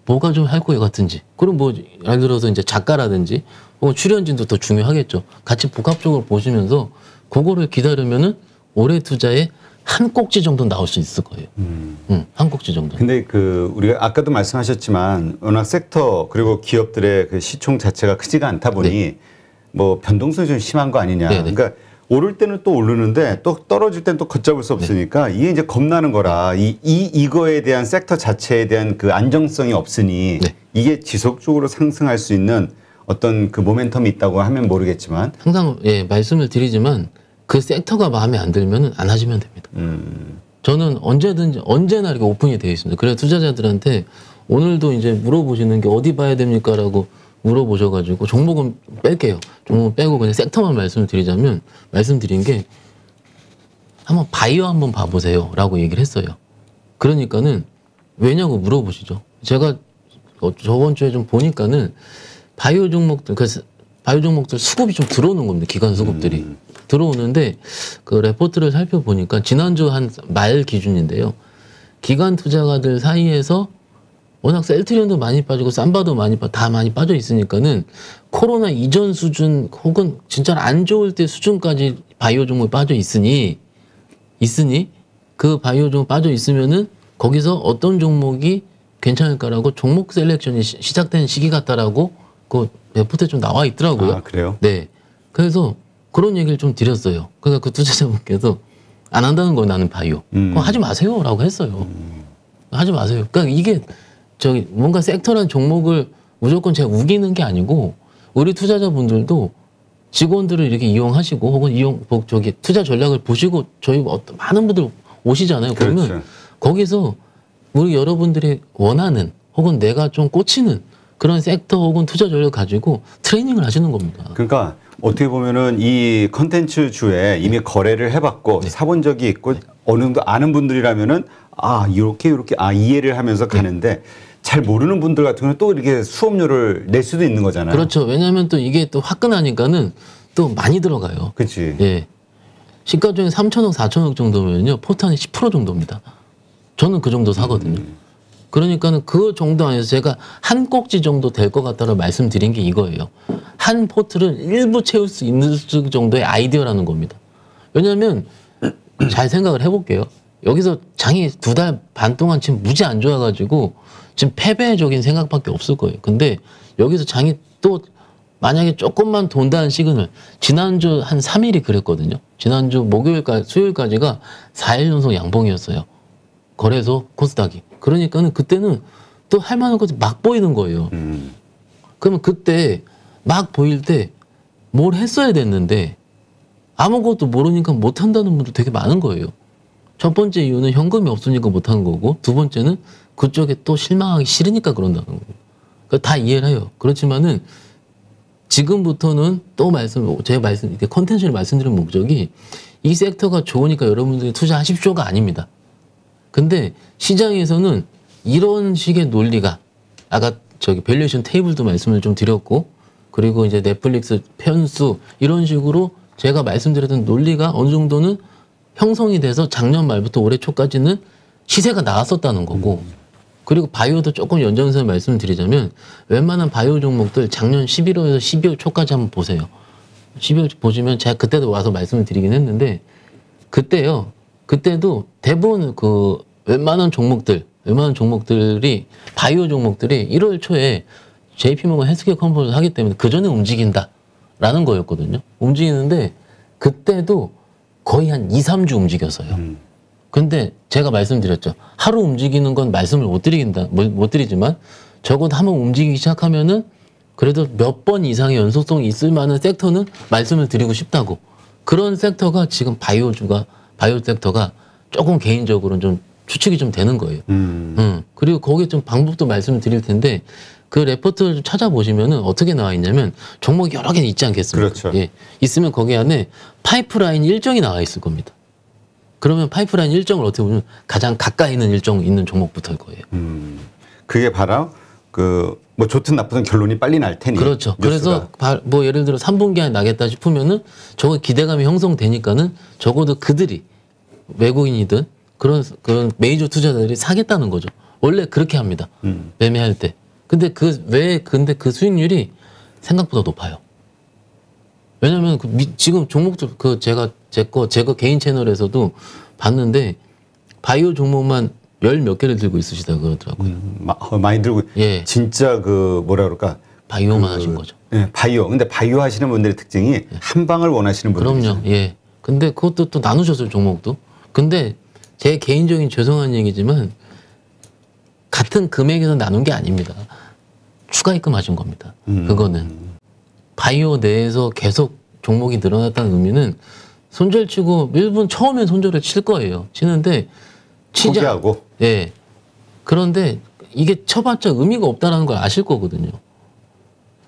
[SPEAKER 2] 뭐가 좀 할 것 같은지. 그럼 뭐 예를 들어서 이제 작가라든지 혹은 출연진도 더 중요하겠죠. 같이 복합적으로 보시면서 그거를 기다리면은 올해 투자에 한 꼭지 정도 나올 수 있을 거예요. 한 꼭지 정도.
[SPEAKER 1] 근데 그 우리가 아까도 말씀하셨지만 워낙 섹터 그리고 기업들의 그 시총 자체가 크지가 않다 보니
[SPEAKER 2] 네.
[SPEAKER 1] 뭐 변동성이 좀 심한 거 아니냐.
[SPEAKER 2] 네네.
[SPEAKER 1] 그러니까 오를 때는 또 오르는데 또 떨어질 때는 또 걷잡을 수 없으니까 이게 이제 겁나는 거라. 이거에 대한 섹터 자체에 대한 그 안정성이 없으니
[SPEAKER 2] 네.
[SPEAKER 1] 이게 지속적으로 상승할 수 있는 어떤 그 모멘텀이 있다고 하면 모르겠지만
[SPEAKER 2] 항상 예 말씀을 드리지만 그 섹터가 마음에 안 들면은 안 하시면 됩니다. 저는 언제든지 언제나 이렇게 오픈이 되어 있습니다. 그래서 투자자들한테 오늘도 이제 물어보시는 게 어디 봐야 됩니까라고 물어보셔가지고 종목은 뺄게요. 종목은 빼고 그냥 섹터만 말씀드린 게 한번 바이오 한번 봐보세요라고 얘기를 했어요. 그러니까는 왜냐고 물어보시죠. 제가 저번 주에 좀 보니까는 바이오 종목들 수급이 좀 들어오는 겁니다. 기관 수급들이 들어오는데 그 레포트를 살펴보니까 지난주 한 말 기준인데요. 기관 투자가들 사이에서 워낙 셀트리온도 많이 빠지고 삼바도 다 많이 빠져 있으니까는 코로나 이전 수준 혹은 진짜 안 좋을 때 수준까지 바이오 종목이 빠져 있으니 그 바이오 종목 빠져 있으면은 거기서 어떤 종목이 괜찮을까라고 종목 셀렉션이 시작된 시기 같다라고 그 레포트에 좀 나와 있더라고요.
[SPEAKER 1] 아, 그래요?
[SPEAKER 2] 네. 그래서 그런 얘기를 좀 드렸어요. 그래서 그 투자자분께서 안 한다는 거예요, 나는 바이오. 그럼 하지 마세요라고 했어요. 하지 마세요. 그러니까 이게 저기 뭔가 섹터란 종목을 무조건 제가 우기는 게 아니고 우리 투자자분들도 직원들을 이렇게 이용하시고 혹은 투자 전략을 보시고 저희 많은 분들 오시잖아요. 그러면
[SPEAKER 1] 그렇죠.
[SPEAKER 2] 거기서 우리 여러분들이 원하는 혹은 내가 좀 꽂히는 그런 섹터 혹은 투자 전략을 가지고 트레이닝을 하시는 겁니다.
[SPEAKER 1] 그러니까 어떻게 보면은 이 컨텐츠 주에 이미 거래를 해봤고
[SPEAKER 2] 네.
[SPEAKER 1] 사본 적이 있고 어느 정도 아는 분들이라면은 아 이렇게 이해를 하면서 가는데 잘 모르는 분들 같은 경우는 또 이렇게 수업료를 낼 수도 있는 거잖아요.
[SPEAKER 2] 그렇죠. 왜냐하면 또 이게 또 화끈하니까는 또 많이 들어가요.
[SPEAKER 1] 그렇지.
[SPEAKER 2] 예. 시가총액 3천억, 4천억 정도면요 포탄이 10% 정도입니다. 저는 그 정도 사거든요. 그러니까는 그 정도 안에서 제가 한 꼭지 정도 될 것 같다고 말씀드린 게 이거예요. 한 포트를 일부 채울 수 있는 정도의 아이디어라는 겁니다. 왜냐하면 잘 생각을 해볼게요. 여기서 장이 2달 반 동안 지금 무지 안 좋아가지고 지금 패배적인 생각밖에 없을 거예요. 근데 여기서 장이 또 만약에 조금만 돈다는 시그널, 지난주 한 3일이 그랬거든요. 지난주 수요일까지가 4일 연속 양봉이었어요. 거래소 코스닥이. 그러니까는 그때는 또 할 만한 것이 막 보이는 거예요. 그러면 그때 막 보일 때 뭘 했어야 됐는데 아무것도 모르니까 못 한다는 분들 되게 많은 거예요. 첫 번째 이유는 현금이 없으니까 못 하는 거고, 두 번째는 그쪽에 또 실망하기 싫으니까 그런다는 거예요. 그러니까 다 이해를 해요. 그렇지만은 지금부터는 또 이렇게 컨텐츠를 말씀드린 목적이 이 섹터가 좋으니까 여러분들이 투자하십시오가 아닙니다. 근데 시장에서는 이런 식의 논리가 아까 저기 밸류에이션 테이블도 말씀을 좀 드렸고 그리고 이제 넷플릭스 편수 이런 식으로 제가 말씀드렸던 논리가 어느 정도는 형성이 돼서 작년 말부터 올해 초까지는 시세가 나왔었다는 거고 그리고 바이오도 조금 연장선을 말씀드리자면 웬만한 바이오 종목들 작년 11월에서 12월 초까지 한번 보세요. 12월 보시면 제가 그때도 와서 말씀을 드리긴 했는데 그때도 대부분 그 웬만한 종목들이 바이오 종목들이 1월 초에 JP모건 헬스케어 컨퍼런스 하기 때문에 그 전에 움직인다라는 거였거든요. 움직이는데 그때도 거의 한 2, 3주 움직였어요. 근데 제가 말씀드렸죠. 하루 움직이는 건 말씀을 못 드리지만 적어도 한번 움직이기 시작하면은 그래도 몇 번 이상의 연속성이 있을 만한 섹터는 말씀을 드리고 싶다고. 그런 섹터가 지금 바이오 섹터가 조금 개인적으로는 좀 추측이 좀 되는 거예요. 그리고 거기에 좀 방법도 말씀을 드릴 텐데 그 레포트를 좀 찾아보시면은 어떻게 나와 있냐면 종목이 여러 개는 있지 않겠습니까?
[SPEAKER 1] 그렇죠.
[SPEAKER 2] 예. 있으면 거기 안에 파이프라인 일정이 나와 있을 겁니다. 그러면 파이프라인 일정을 어떻게 보면 가장 가까이 있는 일정 있는 종목부터일 거예요.
[SPEAKER 1] 그게 바로 뭐 좋든 나쁘든 결론이 빨리 날 테니.
[SPEAKER 2] 그렇죠.
[SPEAKER 1] 뉴스가.
[SPEAKER 2] 그래서 뭐 예를 들어 3분기 안에 나겠다 싶으면은 저거 기대감이 형성되니까는 적어도 그들이 외국인이든 그런 메이저 투자자들이 사겠다는 거죠. 원래 그렇게 합니다. 매매할 때. 근데 그 수익률이 생각보다 높아요. 왜냐면 지금 종목들 제 거 개인 채널에서도 봤는데 바이오 종목만 몇 개를 들고 있으시다 그러더라고요.
[SPEAKER 1] 많이 들고.
[SPEAKER 2] 예.
[SPEAKER 1] 진짜 뭐라 그럴까.
[SPEAKER 2] 바이오만 하신 거죠.
[SPEAKER 1] 예, 바이오. 근데 바이오 하시는 분들의 특징이 한 방을 원하시는 분들이죠.
[SPEAKER 2] 그럼요. 예. 근데 그것도 또 나누셨어요, 종목도. 근데 제 개인적인 죄송한 얘기지만 같은 금액에서 나눈 게 아닙니다. 추가 입금하신 겁니다. 그거는 바이오 내에서 계속 종목이 늘어났다는 의미는 손절치고 일본 처음엔 손절을 칠 거예요. 치는데
[SPEAKER 1] 포기하고.
[SPEAKER 2] 예. 그런데 이게 쳐봤자 의미가 없다라는 걸 아실 거거든요.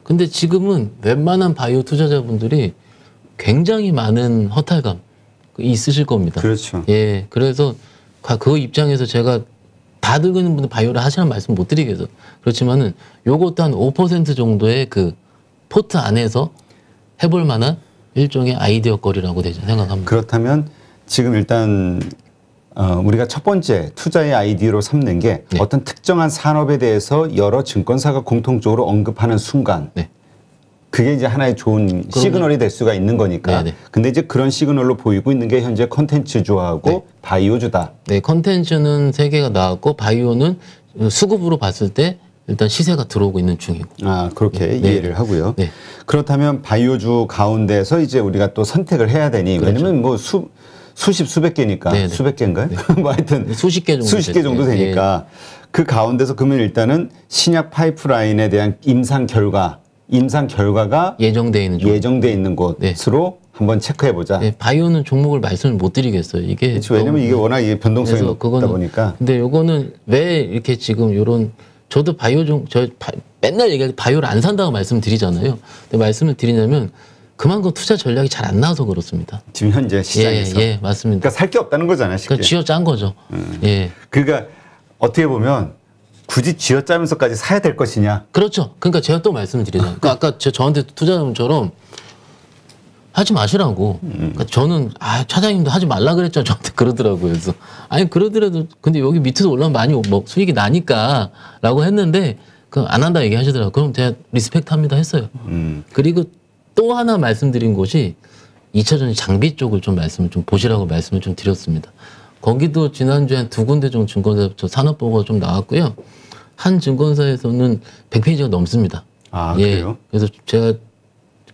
[SPEAKER 2] 근데 지금은 웬만한 바이오 투자자분들이 굉장히 많은 허탈감 있으실 겁니다.
[SPEAKER 1] 그렇죠.
[SPEAKER 2] 예. 그래서 그 입장에서 제가 다 들고 있는 분들 바이오를 하시라는 말씀 못 드리겠어요. 그렇지만은 요것도 한 5% 정도의 그 포트 안에서 해볼 만한 일종의 아이디어 거리라고 생각합니다.
[SPEAKER 1] 그렇다면 지금 일단 우리가 첫 번째 투자의 아이디어로 삼는 게
[SPEAKER 2] 네.
[SPEAKER 1] 어떤 특정한 산업에 대해서 여러 증권사가 공통적으로 언급하는 순간
[SPEAKER 2] 네.
[SPEAKER 1] 그게 이제 하나의 좋은 시그널이 될 수가 있는 거니까.
[SPEAKER 2] 네네.
[SPEAKER 1] 근데 이제 그런 시그널로 보이고 있는 게 현재 컨텐츠주하고
[SPEAKER 2] 네.
[SPEAKER 1] 바이오주다.
[SPEAKER 2] 네, 컨텐츠는 3개가 나왔고 바이오는 수급으로 봤을 때 일단 시세가 들어오고 있는 중이고.
[SPEAKER 1] 아, 그렇게
[SPEAKER 2] 네.
[SPEAKER 1] 이해를 하고요.
[SPEAKER 2] 네.
[SPEAKER 1] 그렇다면 바이오주 가운데서 이제 우리가 또 선택을 해야 되니
[SPEAKER 2] 그렇죠.
[SPEAKER 1] 왜냐면 뭐 수십 개니까
[SPEAKER 2] 네네.
[SPEAKER 1] 수백 개인가요?
[SPEAKER 2] 네.
[SPEAKER 1] 뭐 하여튼
[SPEAKER 2] 수십 개
[SPEAKER 1] 정도 되니까 그 가운데서 그러면 일단은 신약 파이프라인에 대한 임상 결과가
[SPEAKER 2] 예정돼 있는
[SPEAKER 1] 곳으로 한번 체크해 보자.
[SPEAKER 2] 네, 바이오는 종목을 말씀을 못 드리겠어요. 이게
[SPEAKER 1] 그렇죠. 왜냐면 이게 워낙 변동성이 높다 보니까.
[SPEAKER 2] 근데 요거는 왜 이렇게 지금 요런 저도 맨날 얘기할 때 바이오를 안 산다고 말씀드리잖아요. 근데 말씀을 드리냐면 그만큼 투자 전략이 잘 안 나와서 그렇습니다.
[SPEAKER 1] 지금 현재 시장에서.
[SPEAKER 2] 예, 맞습니다.
[SPEAKER 1] 그러니까 살 게 없다는 거잖아요. 쉽게.
[SPEAKER 2] 그러니까 쥐어짠 거죠. 예.
[SPEAKER 1] 그러니까 어떻게 보면 굳이 쥐어짜면서까지 사야 될 것이냐.
[SPEAKER 2] 그렇죠. 그러니까 제가 또 말씀을 드리잖아요. 그러니까 아까 저한테 투자자분처럼 하지 마시라고. 그러니까 저는 차장님도 하지 말라 그랬죠. 저한테 그러더라고요. 그래서 아니 그러더라도 근데 여기 밑에서 올라오면 많이 수익이 나니까라고 했는데 그 안 한다 얘기하시더라고요. 그럼 제가 리스펙트합니다 했어요. 그리고 또 하나 말씀드린 곳이 2차전 장비 쪽을 좀 보시라고 말씀을 좀 드렸습니다. 거기도 지난주에 한 2군데 정도 증권사 산업보고가 좀 나왔고요. 한 증권사에서는 100페이지가 넘습니다.
[SPEAKER 1] 아, 그래요?
[SPEAKER 2] 그래서 제가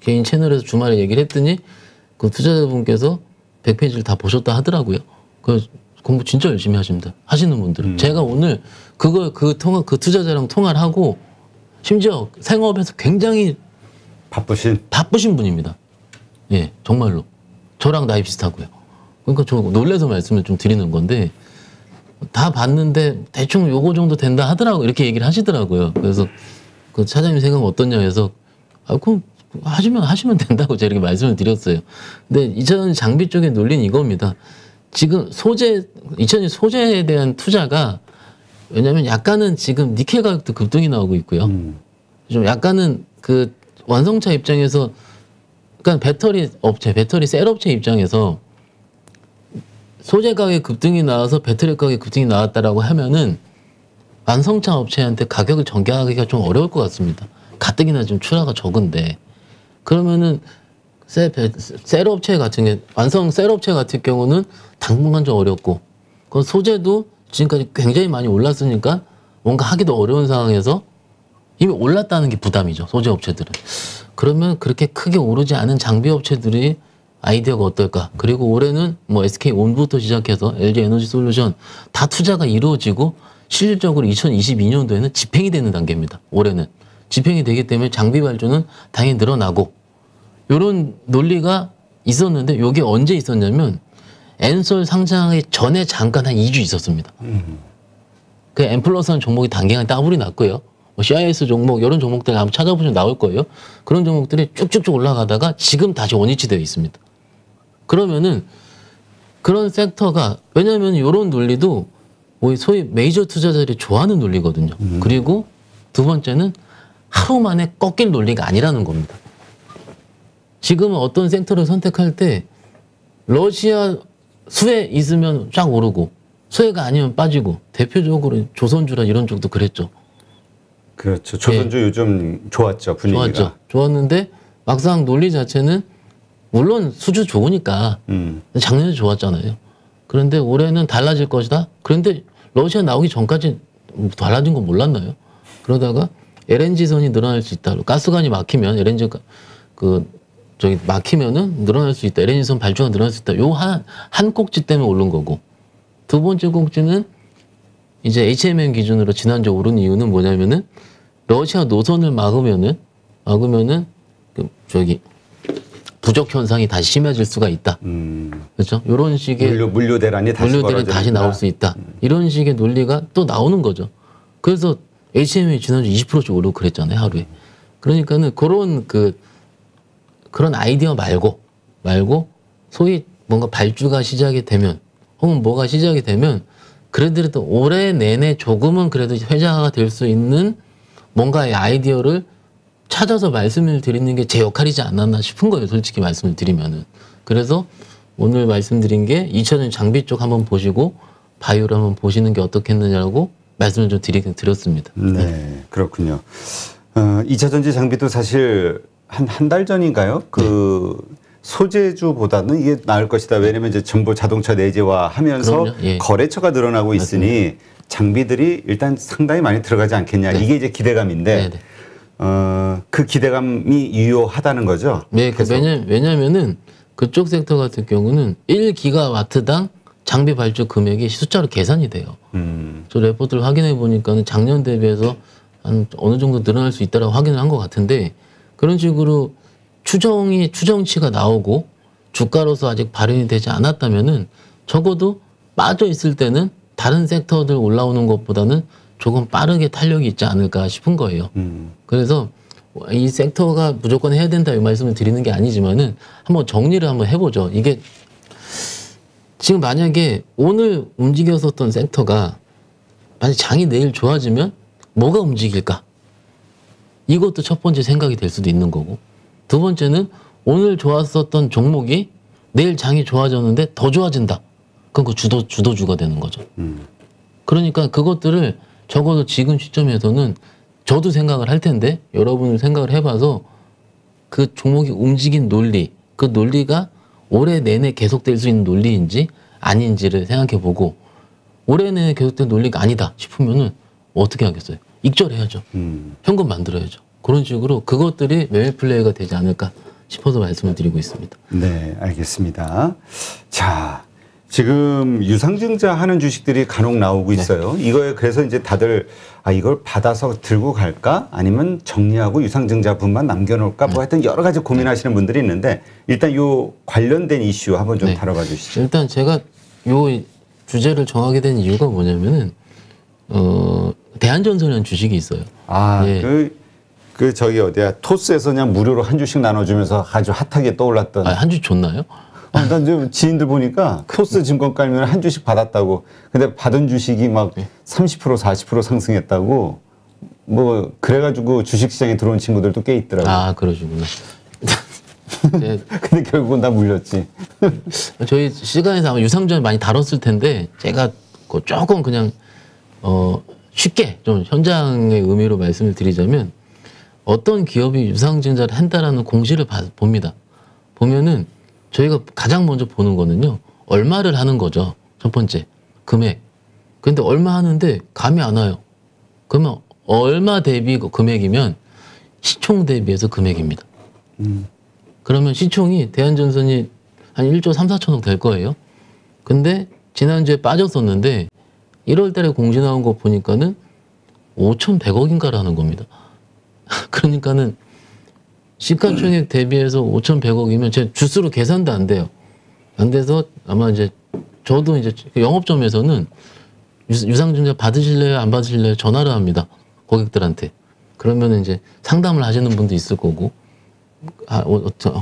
[SPEAKER 2] 개인 채널에서 주말에 얘기를 했더니 그 투자자분께서 100페이지를 다 보셨다 하더라고요. 그 공부 진짜 열심히 하십니다. 하시는 분들은. 제가 오늘 그 투자자랑 통화를 하고 심지어 생업에서 굉장히 바쁘신 분입니다. 예, 정말로. 저랑 나이 비슷하고요. 그러니까 저 놀라서 말씀을 좀 드리는 건데 다 봤는데 대충 요거 정도 된다 하더라고 이렇게 얘기를 하시더라고요. 그래서 그 차장님 생각은 어떠냐 해서 그럼 하시면 된다고 제가 이렇게 말씀을 드렸어요. 근데 2000년 장비 쪽의 논리는 이겁니다. 지금 2000년 소재에 대한 투자가 왜냐하면 약간은 지금 니켈 가격도 급등이 나오고 있고요. 좀 약간은 그 완성차 입장에서, 그러니까 배터리 셀 업체 입장에서 소재 가격 급등이 나와서 배터리 가격 급등이 나왔다라고 하면은 완성차 업체한테 가격을 정하기가 좀 어려울 것 같습니다. 가뜩이나 좀 출하가 적은데. 그러면은 셀 업체 같은 게, 완성 셀 업체 같은 경우는 당분간 좀 어렵고, 그 소재도 지금까지 굉장히 많이 올랐으니까 뭔가 하기도 어려운 상황에서 이미 올랐다는 게 부담이죠, 소재 업체들은. 그러면 그렇게 크게 오르지 않은 장비 업체들이 아이디어가 어떨까? 그리고 올해는 뭐 SK온부터 시작해서 LG에너지솔루션 다 투자가 이루어지고 실질적으로 2022년도에는 집행이 되는 단계입니다. 올해는. 집행이 되기 때문에 장비 발주는 당연히 늘어나고, 이런 논리가 있었는데 이게 언제 있었냐면 엔솔 상장하기 전에 잠깐 한 2주 있었습니다. 그 N플러스한 종목이 단기간에 따블이 났고요. 뭐 CIS 종목, 이런 종목들 한번 찾아보시면 나올 거예요. 그런 종목들이 쭉쭉쭉 올라가다가 지금 다시 원위치 되어 있습니다. 그러면은 그런 섹터가, 왜냐하면 이런 논리도 소위 메이저 투자자들이 좋아하는 논리거든요. 그리고 두 번째는 하루 만에 꺾일 논리가 아니라는 겁니다. 지금은 어떤 섹터를 선택할 때 러시아 수혜 있으면 쫙 오르고 수혜가 아니면 빠지고, 대표적으로 조선주라 이런 쪽도 그랬죠.
[SPEAKER 1] 그렇죠. 조선주 요즘 좋았죠, 분위기가.
[SPEAKER 2] 좋았죠. 좋았는데 막상 논리 자체는 물론 수주 좋으니까 작년에 좋았잖아요. 그런데 올해는 달라질 것이다. 그런데 러시아 나오기 전까지 달라진 건 몰랐나요? 그러다가 LNG선이 늘어날 수 있다. 가스관이 막히면 LNG가 막히면은 늘어날 수 있다. LNG선 발주가 늘어날 수 있다. 요 한 꼭지 때문에 오른 거고, 두 번째 꼭지는 이제 HMM 기준으로 지난주에 오른 이유는 뭐냐면은 러시아 노선을 막으면은 부족 현상이 다시 심해질 수가 있다. 그렇죠? 이런 식의
[SPEAKER 1] 물류 대란이
[SPEAKER 2] 다시 나올 수 있다. 이런 식의 논리가 또 나오는 거죠. 그래서 HMM이 지난주 20%씩 오르고 그랬잖아요, 하루에. 그러니까는 그런 아이디어 말고 소위 뭔가 발주가 시작이 되면, 혹은 뭐가 시작이 되면 그래도 올해 내내 조금은 그래도 회자가 될 수 있는 뭔가의 아이디어를 찾아서 말씀을 드리는 게 제 역할이지 않았나 싶은 거예요, 솔직히 말씀을 드리면은. 그래서 오늘 말씀드린 게 2차전지 장비 쪽 한번 보시고 바이오를 한번 보시는 게 어떻겠느냐고 말씀을 좀 드렸습니다.
[SPEAKER 1] 네, 그렇군요. 2차전지 장비도 사실 한 달 전인가요? 소재주보다는 이게 나을 것이다. 왜냐면 이제 전부 자동차 내재화하면서 예. 거래처가 늘어나고 있으니 맞습니다. 장비들이 일단 상당히 많이 들어가지 않겠냐. 네. 이게 이제 기대감인데 그 기대감이 유효하다는 거죠.
[SPEAKER 2] 네, 왜냐면은 그쪽 섹터 같은 경우는 1기가와트당 장비 발주 금액이 숫자로 계산이 돼요. 저 레포트를 확인해 보니까는 작년 대비해서 한 어느 정도 늘어날 수 있다라고 확인을 한 것 같은데, 그런 식으로 추정치가 나오고 주가로서 아직 발현이 되지 않았다면은 적어도 빠져 있을 때는 다른 섹터들 올라오는 것보다는 조금 빠르게 탄력이 있지 않을까 싶은 거예요. 그래서 이 섹터가 무조건 해야 된다 이 말씀을 드리는 게 아니지만은 한번 정리를 한번 해보죠. 이게 지금 만약에 오늘 움직였었던 섹터가 만약 장이 내일 좋아지면 뭐가 움직일까? 이것도 첫 번째 생각이 될 수도 있는 거고, 두 번째는 오늘 좋았었던 종목이 내일 장이 좋아졌는데 더 좋아진다. 그럼 그 주도주가 되는 거죠. 그러니까 그것들을 적어도 지금 시점에서는 저도 생각을 할 텐데 여러분을 생각을 해봐서 그 종목이 움직인 논리, 그 논리가 올해 내내 계속될 수 있는 논리인지 아닌지를 생각해보고, 올해 내내 계속된 논리가 아니다 싶으면은 어떻게 하겠어요? 익절해야죠. 현금 만들어야죠. 그런 식으로 그것들이 매매 플레이가 되지 않을까 싶어서 말씀을 드리고 있습니다.
[SPEAKER 1] 네, 알겠습니다. 자, 지금 유상증자 하는 주식들이 간혹 나오고 있어요. 네. 이거에 그래서 이제 다들 이걸 받아서 들고 갈까? 아니면 정리하고 유상증자분만 남겨놓을까? 뭐 하여튼 여러 가지 고민하시는 분들이 있는데, 일단 요 관련된 이슈 한번 좀 다뤄봐 주시죠.
[SPEAKER 2] 일단 제가 요 주제를 정하게 된 이유가 뭐냐면은 대한전선이라는 주식이 있어요.
[SPEAKER 1] 저기 어디야 토스에서 그냥 무료로 한 주씩 나눠주면서 아주 핫하게 떠올랐던.
[SPEAKER 2] 한 주 줬나요?
[SPEAKER 1] 난 좀 지인들 보니까 코스 증권 깔면 한 주씩 받았다고. 근데 받은 주식이 막 30% 40% 상승했다고. 뭐 그래가지고 주식시장에 들어온 친구들도 꽤 있더라고.
[SPEAKER 2] 아, 그러시구나.
[SPEAKER 1] 근데 결국은 다 물렸지.
[SPEAKER 2] 저희 시간에서 아마 유상증자를 많이 다뤘을 텐데 제가 조금 그냥 쉽게 좀 현장의 의미로 말씀을 드리자면 어떤 기업이 유상증자를 한다라는 공시를 봅니다. 보면은 저희가 가장 먼저 보는 거는요. 얼마를 하는 거죠. 첫 번째 금액. 근데 얼마 하는데 감이 안 와요. 그러면 얼마 대비 금액이면 시총 대비해서 금액입니다. 그러면 시총이 대한전선이 한 1조 3, 4천억 될 거예요. 근데 지난주에 빠졌었는데 1월 달에 공시 나온 거 보니까는 5,100억인가라는 겁니다. 그러니까는 시가총액 대비해서 5,100억이면 제 주수로 계산도 안 돼요. 안 돼서 아마 이제 저도 이제 영업점에서는 유상증자 받으실래요? 안 받으실래요? 전화를 합니다. 고객들한테. 그러면 이제 상담을 하시는 분도 있을 거고,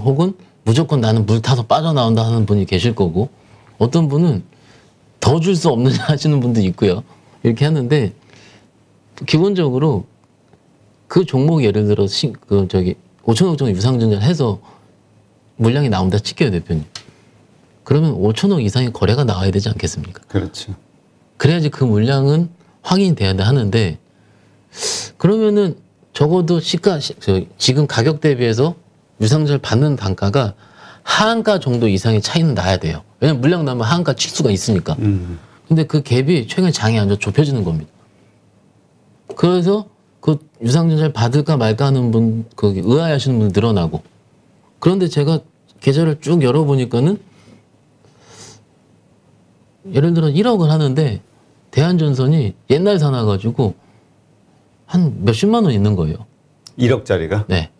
[SPEAKER 2] 혹은 무조건 나는 물 타서 빠져나온다 하는 분이 계실 거고, 어떤 분은 더 줄 수 없느냐 하시는 분도 있고요. 이렇게 하는데, 기본적으로 그 종목 예를 들어 5천억 정도 유상증자를 해서 물량이 나온다 칠게요, 대표님. 그러면 5천억 이상의 거래가 나와야 되지 않겠습니까?
[SPEAKER 1] 그렇죠.
[SPEAKER 2] 그래야지 그 물량은 확인이 돼야 하는데, 그러면은 적어도 지금 가격 대비해서 유상증자를 받는 단가가 하한가 정도 이상의 차이는 나야 돼요. 왜냐면 물량 나면 하한가 칠 수가 있으니까. 근데 그 갭이 최근에 장이 안 좋아 좁혀지는 겁니다. 그래서 그 유상증자를 받을까 말까 하는 분, 의아해하시는 분 늘어나고. 그런데 제가 계좌를 쭉 열어보니까는 예를 들어 1억을 하는데 대한전선이 옛날 사놔가지고 한 몇십만 원 있는 거예요.
[SPEAKER 1] 1억짜리가?
[SPEAKER 2] 네.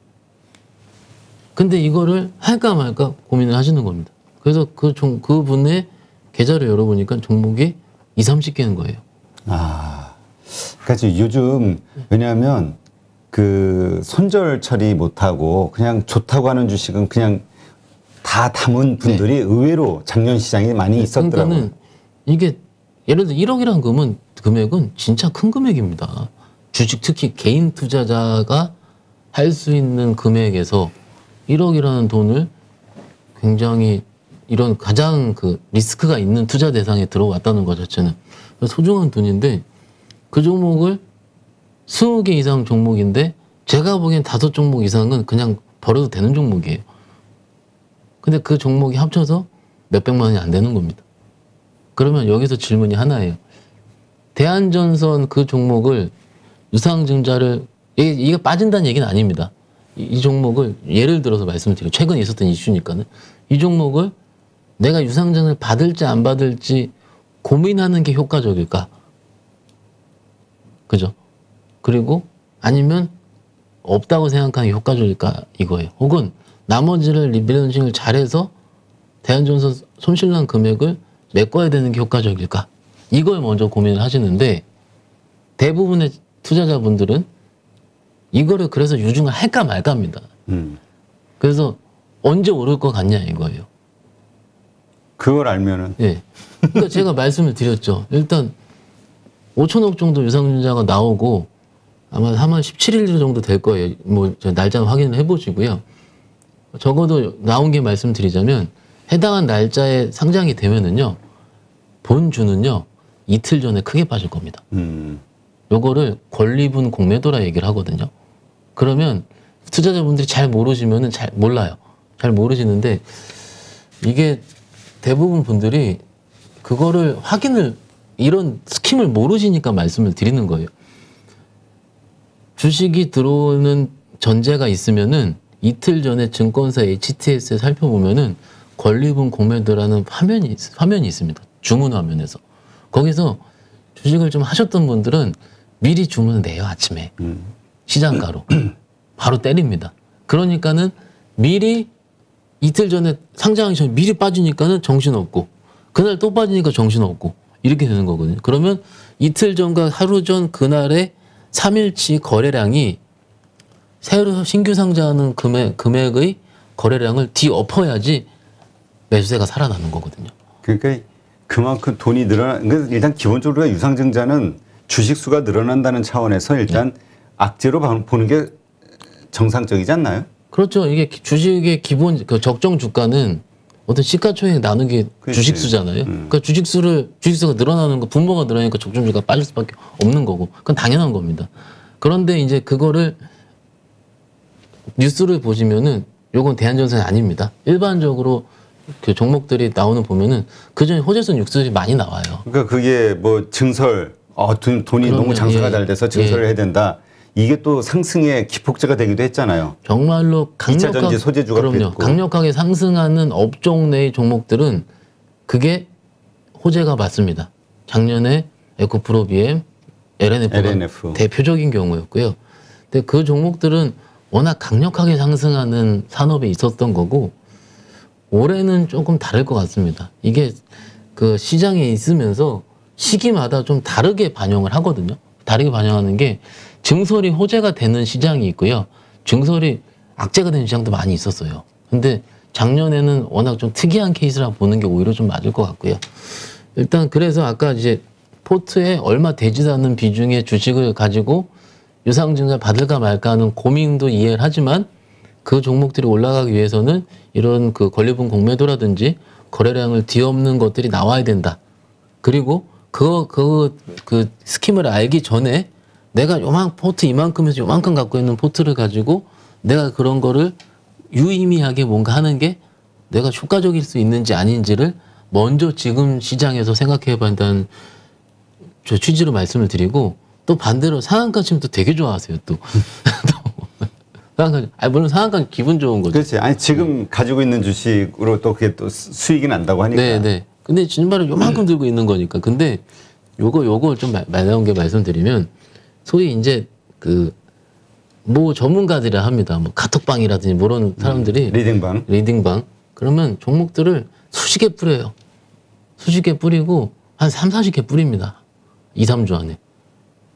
[SPEAKER 2] 근데 이거를 할까 말까 고민을 하시는 겁니다. 그래서 그분의 계좌를 열어보니까 종목이 20-30개인 거예요.
[SPEAKER 1] 아, 그러니까 요즘 왜냐하면 그 손절 처리 못하고 그냥 좋다고 하는 주식은 그냥 다 담은 분들이 의외로 작년 시장에 많이 있었더라고요.
[SPEAKER 2] 그러니까는 이게 예를 들어 1억이라는 금액은 진짜 큰 금액입니다. 주식 특히 개인 투자자가 할 수 있는 금액에서 1억이라는 돈을 굉장히 이런 가장 리스크가 있는 투자 대상에 들어왔다는 것 자체는 소중한 돈인데 그 종목을 20개 이상 종목인데 제가 보기엔 5종목 이상은 그냥 버려도 되는 종목이에요. 근데 그 종목이 합쳐서 몇백만 원이 안 되는 겁니다. 그러면 여기서 질문이 하나예요. 대한전선 그 종목을 유상증자를 이게 빠진다는 얘기는 아닙니다. 이 종목을 예를 들어서 말씀드리고 최근에 있었던 이슈니까는 이 종목을 내가 유상증자를 받을지 안 받을지 고민하는 게 효과적일까? 그죠? 그리고 아니면 없다고 생각하는 게 효과적일까? 이거예요. 혹은 나머지를 리밸런싱을 잘해서 대한전선 손실난 금액을 메꿔야 되는 게 효과적일까? 이걸 먼저 고민을 하시는데 대부분의 투자자분들은 이거를 그래서 유증을 할까 말까입니다. 그래서 언제 오를 것 같냐 이거예요.
[SPEAKER 1] 그걸 알면은.
[SPEAKER 2] 예. 그러니까 제가 말씀을 드렸죠. 일단 5천억 정도 유상증자가 나오고 아마 3월 17일 정도 될 거예요. 뭐 날짜 확인을 해보시고요. 적어도 나온 게 말씀드리자면 해당한 날짜에 상장이 되면은요 본주는요 이틀 전에 크게 빠질 겁니다. 요거를 권리분 공매도라 얘기를 하거든요. 그러면 투자자분들이 잘 모르시면은 잘 몰라요. 잘 모르시는데 이게 대부분 분들이 그거를 이런 스킴을 모르시니까 말씀을 드리는 거예요. 주식이 들어오는 전제가 있으면은 이틀 전에 증권사 HTS에 살펴보면은 권리분 공매도라는 화면이 있습니다. 주문 화면에서. 거기서 주식을 좀 하셨던 분들은 미리 주문을 내요, 아침에. 시장가로. 바로 때립니다. 그러니까는 미리 이틀 전에 상장하기 전에 미리 빠지니까는 정신없고 그날 또 빠지니까 정신없고 이렇게 되는 거거든요. 그러면 이틀 전과 하루 전 그날의 3일치 거래량이 새로 신규 상장하는 금액의 거래량을 뒤엎어야지 매수세가 살아나는 거거든요.
[SPEAKER 1] 그러니까 그만큼 돈이 일단 기본적으로 유상증자는 주식수가 늘어난다는 차원에서 일단 악재로 보는 게 정상적이지 않나요?
[SPEAKER 2] 그렇죠. 이게 주식의 기본 그 적정 주가는 어떤 시가총액 나눈 게 주식수잖아요. 그러니까 주식수가 늘어나는 거, 분모가 늘어나니까 적정 주가가 빠질 수밖에 없는 거고, 그건 당연한 겁니다. 그런데 이제 그거를 뉴스를 보시면은 요건 대한전선이 아닙니다. 일반적으로 그 종목들이 나오는 보면은 그전에 호재성 뉴스들이 많이 나와요.
[SPEAKER 1] 그러니까 그게 뭐 증설, 돈이
[SPEAKER 2] 그럼요.
[SPEAKER 1] 너무 장사가 잘 돼서 증설을 해야 된다. 이게 또 상승의 기폭제가 되기도 했잖아요.
[SPEAKER 2] 정말로
[SPEAKER 1] 전지 소재주가
[SPEAKER 2] 그럼요. 강력하게 상승하는 업종 내의 종목들은 그게 호재가 맞습니다. 작년에 에코프로비엠, LNF가 대표적인 경우였고요. 근데 그 종목들은 워낙 강력하게 상승하는 산업에 있었던 거고 올해는 조금 다를 것 같습니다. 이게 그 시장에 있으면서 시기마다 좀 다르게 반영을 하거든요. 다르게 반영하는 게 증설이 호재가 되는 시장이 있고요. 증설이 악재가 되는 시장도 많이 있었어요. 근데 작년에는 워낙 좀 특이한 케이스라 보는 게 오히려 좀 맞을 것 같고요. 일단 그래서 아까 이제 포트에 얼마 되지도 않는 비중의 주식을 가지고 유상증자 받을까 말까 하는 고민도 이해를 하지만 그 종목들이 올라가기 위해서는 이런 그 권리분 공매도라든지 거래량을 뒤엎는 것들이 나와야 된다. 그리고 그 스킴을 알기 전에 내가 포트 이만큼에서 요만큼 갖고 있는 포트를 가지고 내가 그런 거를 유의미하게 뭔가 하는 게 내가 효과적일 수 있는지 아닌지를 먼저 지금 시장에서 생각해 봐야 한다는 저 취지로 말씀을 드리고 또 반대로 상한가 치면 또 되게 좋아하세요 또. 물론 상한가는 기분 좋은 거죠.
[SPEAKER 1] 그렇지. 아니 지금 가지고 있는 주식으로 또 그게 또 수익이 난다고 하니까.
[SPEAKER 2] 네네. 근데 진발을 요만큼 들고 있는 거니까. 근데 요거 좀 나온 게 말씀드리면 소위 이제 뭐 전문가들이라 합니다. 뭐 카톡방이라든지 뭐 이런 사람들이 리딩방. 그러면 종목들을 수십 개 뿌려요. 수십 개 뿌리고 한 3, 40개 뿌립니다. 2, 3주 안에.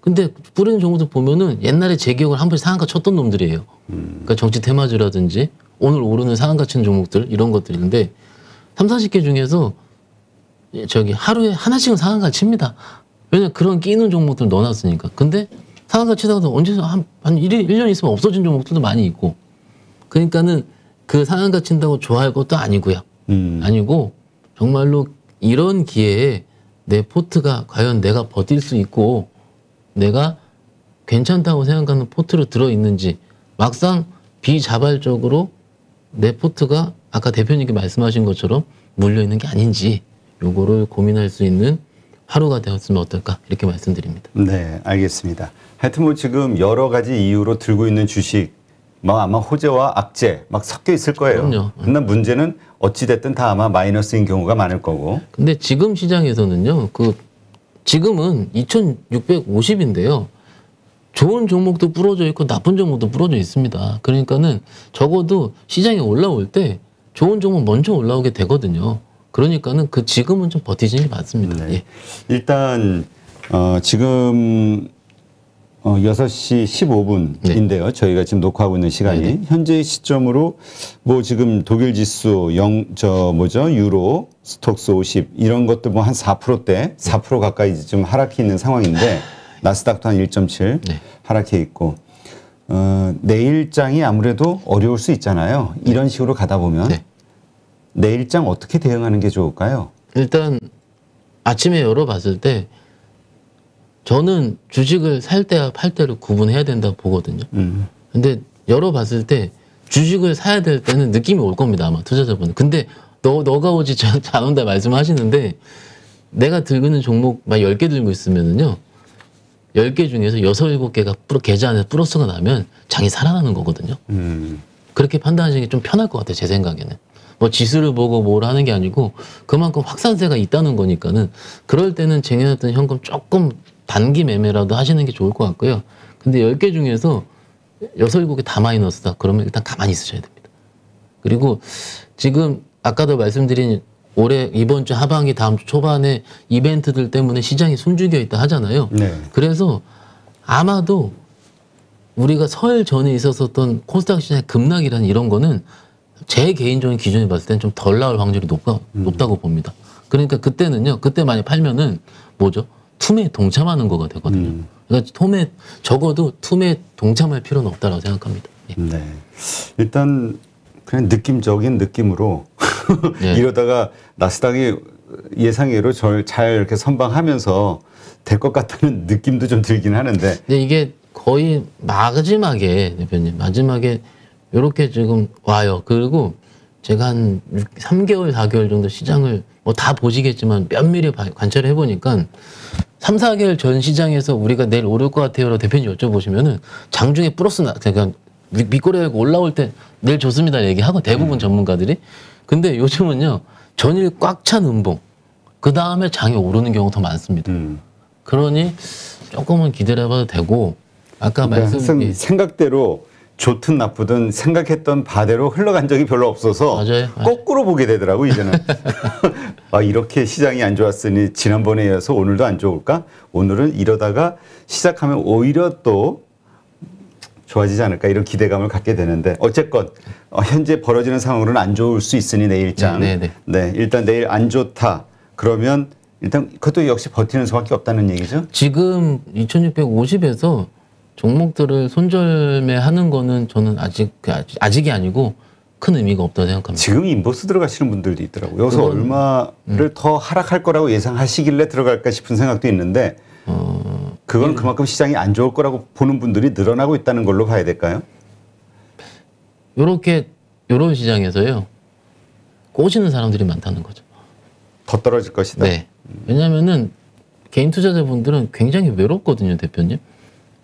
[SPEAKER 2] 근데 뿌리는 종목들 보면은 옛날에 제 기억을 한 번씩 상한가 쳤던 놈들이에요. 그러니까 정치 테마주라든지 오늘 오르는 상한가 친 종목들 이런 것들인데 3, 40개 중에서 하루에 하나씩은 상한가 칩니다. 왜냐면 그런 끼는 종목들 넣어놨으니까. 근데 상한가 치다가도 언제서 한 1년 있으면 없어진 종목들도 많이 있고. 그러니까는 그 상한가 친다고 좋아할 것도 아니고요. 아니고 정말로 이런 기회에 내 포트가 과연 내가 버틸 수 있고 내가 괜찮다고 생각하는 포트로 들어있는지 막상 비자발적으로 내 포트가 아까 대표님께 말씀하신 것처럼 물려있는 게 아닌지 요거를 고민할 수 있는 하루가 되었으면 어떨까 이렇게 말씀드립니다.
[SPEAKER 1] 네, 알겠습니다. 하여튼 뭐 지금 여러 가지 이유로 들고 있는 주식 아마 호재와 악재 막 섞여 있을 거예요.
[SPEAKER 2] 그럼요.
[SPEAKER 1] 근데 문제는 어찌됐든 다 아마 마이너스인 경우가 많을 거고.
[SPEAKER 2] 근데 지금 시장에서는요. 지금은 2650인데요. 좋은 종목도 부러져 있고 나쁜 종목도 부러져 있습니다. 그러니까는 적어도 시장에 올라올 때 좋은 종목 먼저 올라오게 되거든요. 그러니까는 지금은 좀 버티시는 게 맞습니다.
[SPEAKER 1] 네.
[SPEAKER 2] 예.
[SPEAKER 1] 일단 지금 6시 15분인데요. 네. 저희가 지금 녹화하고 있는 시간이 네네. 현재 시점으로 뭐 지금 독일 지수 유로 스톡스 50 이런 것도 뭐 한 4%대 4% 가까이 좀 하락해 있는 상황인데 나스닥도 한 1.7 네. 하락해 있고 내일장이 아무래도 어려울 수 있잖아요. 네. 이런 식으로 가다 보면 네. 내일장 어떻게 대응하는 게 좋을까요?
[SPEAKER 2] 일단 아침에 열어봤을 때 저는 주식을 살 때와 팔 때를 구분해야 된다고 보거든요. 근데 열어봤을 때 주식을 사야 될 때는 느낌이 올 겁니다. 아마 투자자분은. 근데 너가 오지 잘 온다 말씀하시는데 내가 들고 있는 종목 막 10개 들고 있으면은요. 10개 중에서 6, 7개가 계좌 안에 플러스가 나면 장이 살아나는 거거든요. 그렇게 판단하시는 게 좀 편할 것 같아요. 제 생각에는. 뭐 지수를 보고 뭘 하는 게 아니고 그만큼 확산세가 있다는 거니까는 그럴 때는 쟁여놨던 현금 조금 단기 매매라도 하시는 게 좋을 것 같고요. 근데 10개 중에서 6, 7개 다 마이너스다. 그러면 일단 가만히 있으셔야 됩니다. 그리고 지금 아까도 말씀드린 올해 이번 주 하반기 다음 주 초반에 이벤트들 때문에 시장이 숨죽여 있다 하잖아요. 네. 그래서 아마도 우리가 설 전에 있었던 코스닥 시장의 급락이라는 이런 거는 제 개인적인 기준에 봤을 때는 좀 덜 나올 확률이 높다고 봅니다. 그러니까 그때는요, 그때 많이 팔면은 뭐죠? 툼에 동참하는 거가 되거든요. 그러니까 적어도 툼에 동참할 필요는 없다라고 생각합니다. 예.
[SPEAKER 1] 네. 일단 그냥 느낌적인 느낌으로
[SPEAKER 2] 예.
[SPEAKER 1] 이러다가 나스닥이 예상외로 잘 이렇게 선방하면서 될 것 같다는 느낌도 좀 들긴 하는데.
[SPEAKER 2] 근데 이게 거의 마지막에 대표님 마지막에 이렇게 지금 와요. 그리고 제가 한 3개월, 4개월 정도 시장을 뭐 다 보시겠지만 면밀히 관찰을 해보니까 3, 4개월 전 시장에서 우리가 내일 오를 것 같아요라고 대표님 여쭤보시면은 장중에 플러스 그러니까 밑꼬리가 올라올 때 내일 좋습니다 얘기하고 대부분 전문가들이. 근데 요즘은요 전일 꽉 찬 음봉 그 다음에 장이 오르는 경우가 더 많습니다. 그러니 조금은 기대를 해봐도 되고 아까 말씀
[SPEAKER 1] 생각대로 좋든 나쁘든 생각했던 바대로 흘러간 적이 별로 없어서
[SPEAKER 2] 맞아요.
[SPEAKER 1] 거꾸로 보게 되더라고 이제는. 아, 이렇게 시장이 안 좋았으니 지난번에 이어서 오늘도 안 좋을까? 오늘은 이러다가 시작하면 오히려 또 좋아지지 않을까 이런 기대감을 갖게 되는데 어쨌건 현재 벌어지는 상황으로는 안 좋을 수 있으니 내일장. 네, 일단 내일 안 좋다. 그러면 일단 그것도 역시 버티는 수밖에 없다는 얘기죠?
[SPEAKER 2] 지금 2650에서 종목들을 손절매하는 거는 저는 아직이 아니고 큰 의미가 없다고 생각합니다.
[SPEAKER 1] 지금 인버스 들어가시는 분들도 있더라고요. 여기서 얼마를 더 하락할 거라고 예상하시길래 들어갈까 싶은 생각도 있는데 그건 그만큼 시장이 안 좋을 거라고 보는 분들이 늘어나고 있다는 걸로 봐야 될까요?
[SPEAKER 2] 요런 시장에서요. 꼬시는 사람들이 많다는 거죠.
[SPEAKER 1] 더 떨어질 것이다.
[SPEAKER 2] 네. 왜냐면은 개인 투자자분들은 굉장히 외롭거든요, 대표님.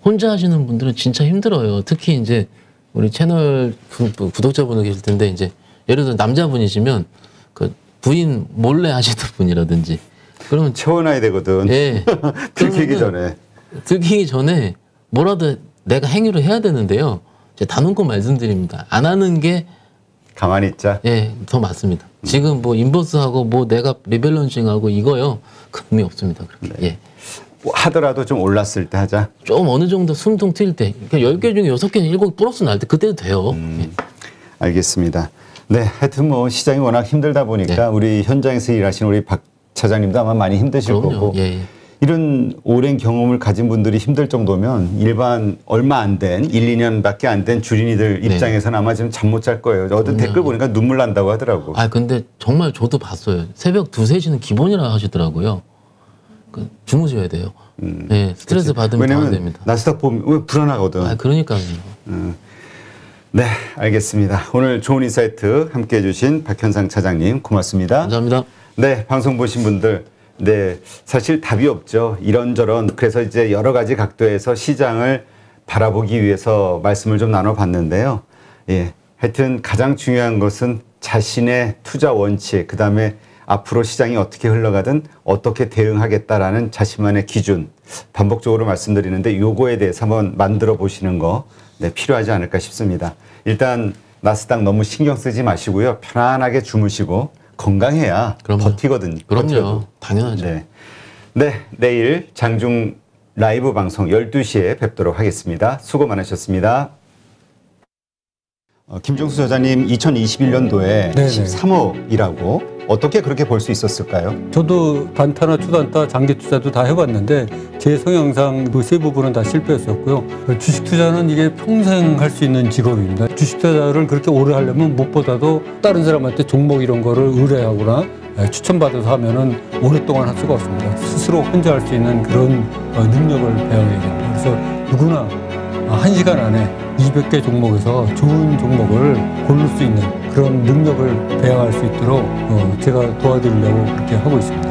[SPEAKER 2] 혼자 하시는 분들은 진짜 힘들어요. 특히 이제 우리 채널 구독자분들 계실 텐데 이제 예를 들어 남자분이시면 그 부인 몰래 하시는 분이라든지 그러면
[SPEAKER 1] 채워놔야 되거든.
[SPEAKER 2] 예. 들키기 전에 뭐라도 내가 행위를 해야 되는데요. 제가 단언코 말씀드립니다. 안 하는 게
[SPEAKER 1] 가만히 있자.
[SPEAKER 2] 예, 더 맞습니다. 지금 뭐 인버스하고 뭐 내가 리밸런싱하고 이거요. 큰 의미 없습니다. 그렇게.
[SPEAKER 1] 네.
[SPEAKER 2] 예.
[SPEAKER 1] 하더라도 좀 올랐을 때 하자.
[SPEAKER 2] 좀 어느 정도 숨통 트일 때, 그러니까 10개 중에 6개, 7개 플러스 날 때 그때도 돼요. 예.
[SPEAKER 1] 알겠습니다. 네, 하여튼 뭐 시장이 워낙 힘들다 보니까 우리 현장에서 일하시는 우리 박 차장님도 아마 많이 힘드실 거고 이런 오랜 경험을 가진 분들이 힘들 정도면 일반 얼마 안 된 1, 2년밖에 안 된 주린이들 입장에서는 아마 지금 잠 못 잘 거예요. 어떤 댓글 보니까 눈물 난다고 하더라고.
[SPEAKER 2] 아 근데 정말 저도 봤어요. 새벽 2, 3시는 기본이라 하시더라고요. 주무셔야 돼요. 네, 스트레스 받으면 다 안 됩니다.
[SPEAKER 1] 나스닥 보면 왜 불안하거든.
[SPEAKER 2] 아, 그러니까요.
[SPEAKER 1] 네, 알겠습니다. 오늘 좋은 인사이트 함께해 주신 박현상 차장님 고맙습니다.
[SPEAKER 2] 감사합니다.
[SPEAKER 1] 네, 방송 보신 분들, 네, 사실 답이 없죠. 이런저런 그래서 이제 여러 가지 각도에서 시장을 바라보기 위해서 말씀을 좀 나눠봤는데요. 예, 하여튼 가장 중요한 것은 자신의 투자 원칙, 그 다음에 앞으로 시장이 어떻게 흘러가든 어떻게 대응하겠다라는 자신만의 기준 반복적으로 말씀드리는데 요거에 대해서 한번 만들어 보시는 거 필요하지 않을까 싶습니다. 일단 나스닥 너무 신경 쓰지 마시고요. 편안하게 주무시고 건강해야 버티거든요.
[SPEAKER 2] 그럼요. 당연하죠.
[SPEAKER 1] 네, 내일 장중 라이브 방송 12시에 뵙도록 하겠습니다. 수고 많으셨습니다. 김종수 저자님 2021년도에 13억이라고 어떻게 그렇게 볼 수 있었을까요?
[SPEAKER 3] 저도 단타나 초단타, 장기 투자도 다 해봤는데 제 성향상 그 세 부분은 다 실패했었고요. 주식 투자는 이게 평생 할 수 있는 직업입니다. 주식 투자를 그렇게 오래 하려면 무엇보다도 다른 사람한테 종목 이런 거를 의뢰하거나 추천받아서 하면은 오랫동안 할 수가 없습니다. 스스로 혼자 할 수 있는 그런 능력을 배워야 됩니다. 그래서 누구나 1시간 안에 200개 종목에서 좋은 종목을 고를 수 있는 그런 능력을 배양할 수 있도록 제가 도와드리려고 그렇게 하고 있습니다.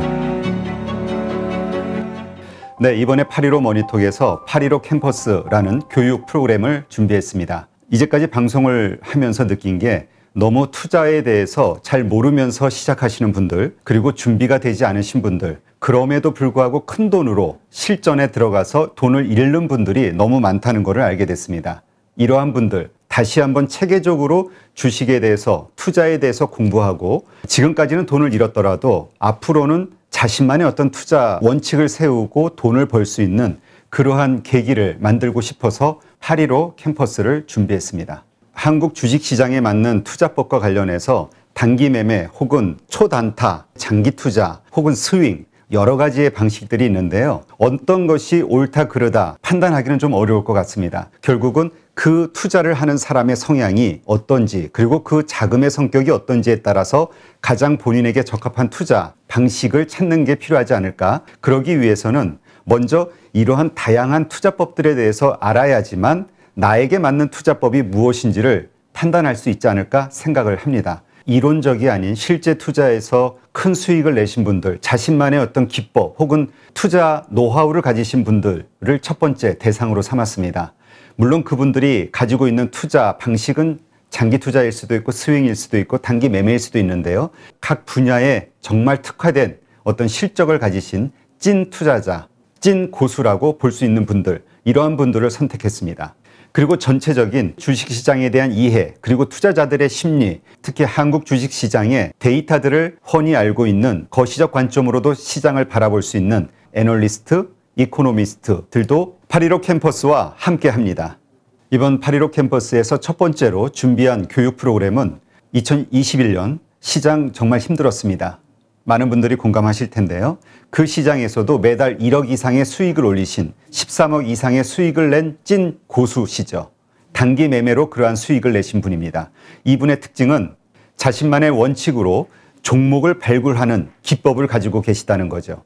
[SPEAKER 1] 네, 이번에 8.15 머니톡에서 8.15 캠퍼스라는 교육 프로그램을 준비했습니다. 이제까지 방송을 하면서 느낀 게 너무 투자에 대해서 잘 모르면서 시작하시는 분들, 그리고 준비가 되지 않으신 분들, 그럼에도 불구하고 큰 돈으로 실전에 들어가서 돈을 잃는 분들이 너무 많다는 것을 알게 됐습니다. 이러한 분들 다시 한번 체계적으로 주식에 대해서 투자에 대해서 공부하고 지금까지는 돈을 잃었더라도 앞으로는 자신만의 어떤 투자 원칙을 세우고 돈을 벌 수 있는 그러한 계기를 만들고 싶어서 8.15 캠퍼스를 준비했습니다. 한국 주식시장에 맞는 투자법과 관련해서 단기 매매 혹은 초단타, 장기 투자 혹은 스윙 여러 가지의 방식들이 있는데요. 어떤 것이 옳다 그르다 판단하기는 좀 어려울 것 같습니다. 결국은 그 투자를 하는 사람의 성향이 어떤지 그리고 그 자금의 성격이 어떤지에 따라서 가장 본인에게 적합한 투자 방식을 찾는 게 필요하지 않을까. 그러기 위해서는 먼저 이러한 다양한 투자법들에 대해서 알아야지만 나에게 맞는 투자법이 무엇인지를 판단할 수 있지 않을까 생각을 합니다. 이론적이 아닌 실제 투자에서 큰 수익을 내신 분들, 자신만의 어떤 기법 혹은 투자 노하우를 가지신 분들을 첫 번째 대상으로 삼았습니다. 물론 그분들이 가지고 있는 투자 방식은 장기 투자일 수도 있고 스윙일 수도 있고 단기 매매일 수도 있는데요. 각 분야에 정말 특화된 어떤 실적을 가지신 찐 투자자, 찐 고수라고 볼 수 있는 분들, 이러한 분들을 선택했습니다. 그리고 전체적인 주식시장에 대한 이해, 그리고 투자자들의 심리, 특히 한국 주식시장의 데이터들을 훤히 알고 있는 거시적 관점으로도 시장을 바라볼 수 있는 애널리스트, 이코노미스트들도 8.15 캠퍼스와 함께합니다. 이번 8.15 캠퍼스에서 첫 번째로 준비한 교육 프로그램은 2021년 시장 정말 힘들었습니다. 많은 분들이 공감하실 텐데요. 그 시장에서도 매달 1억 이상의 수익을 올리신 13억 이상의 수익을 낸 찐 고수시죠. 단기 매매로 그러한 수익을 내신 분입니다. 이분의 특징은 자신만의 원칙으로 종목을 발굴하는 기법을 가지고 계시다는 거죠.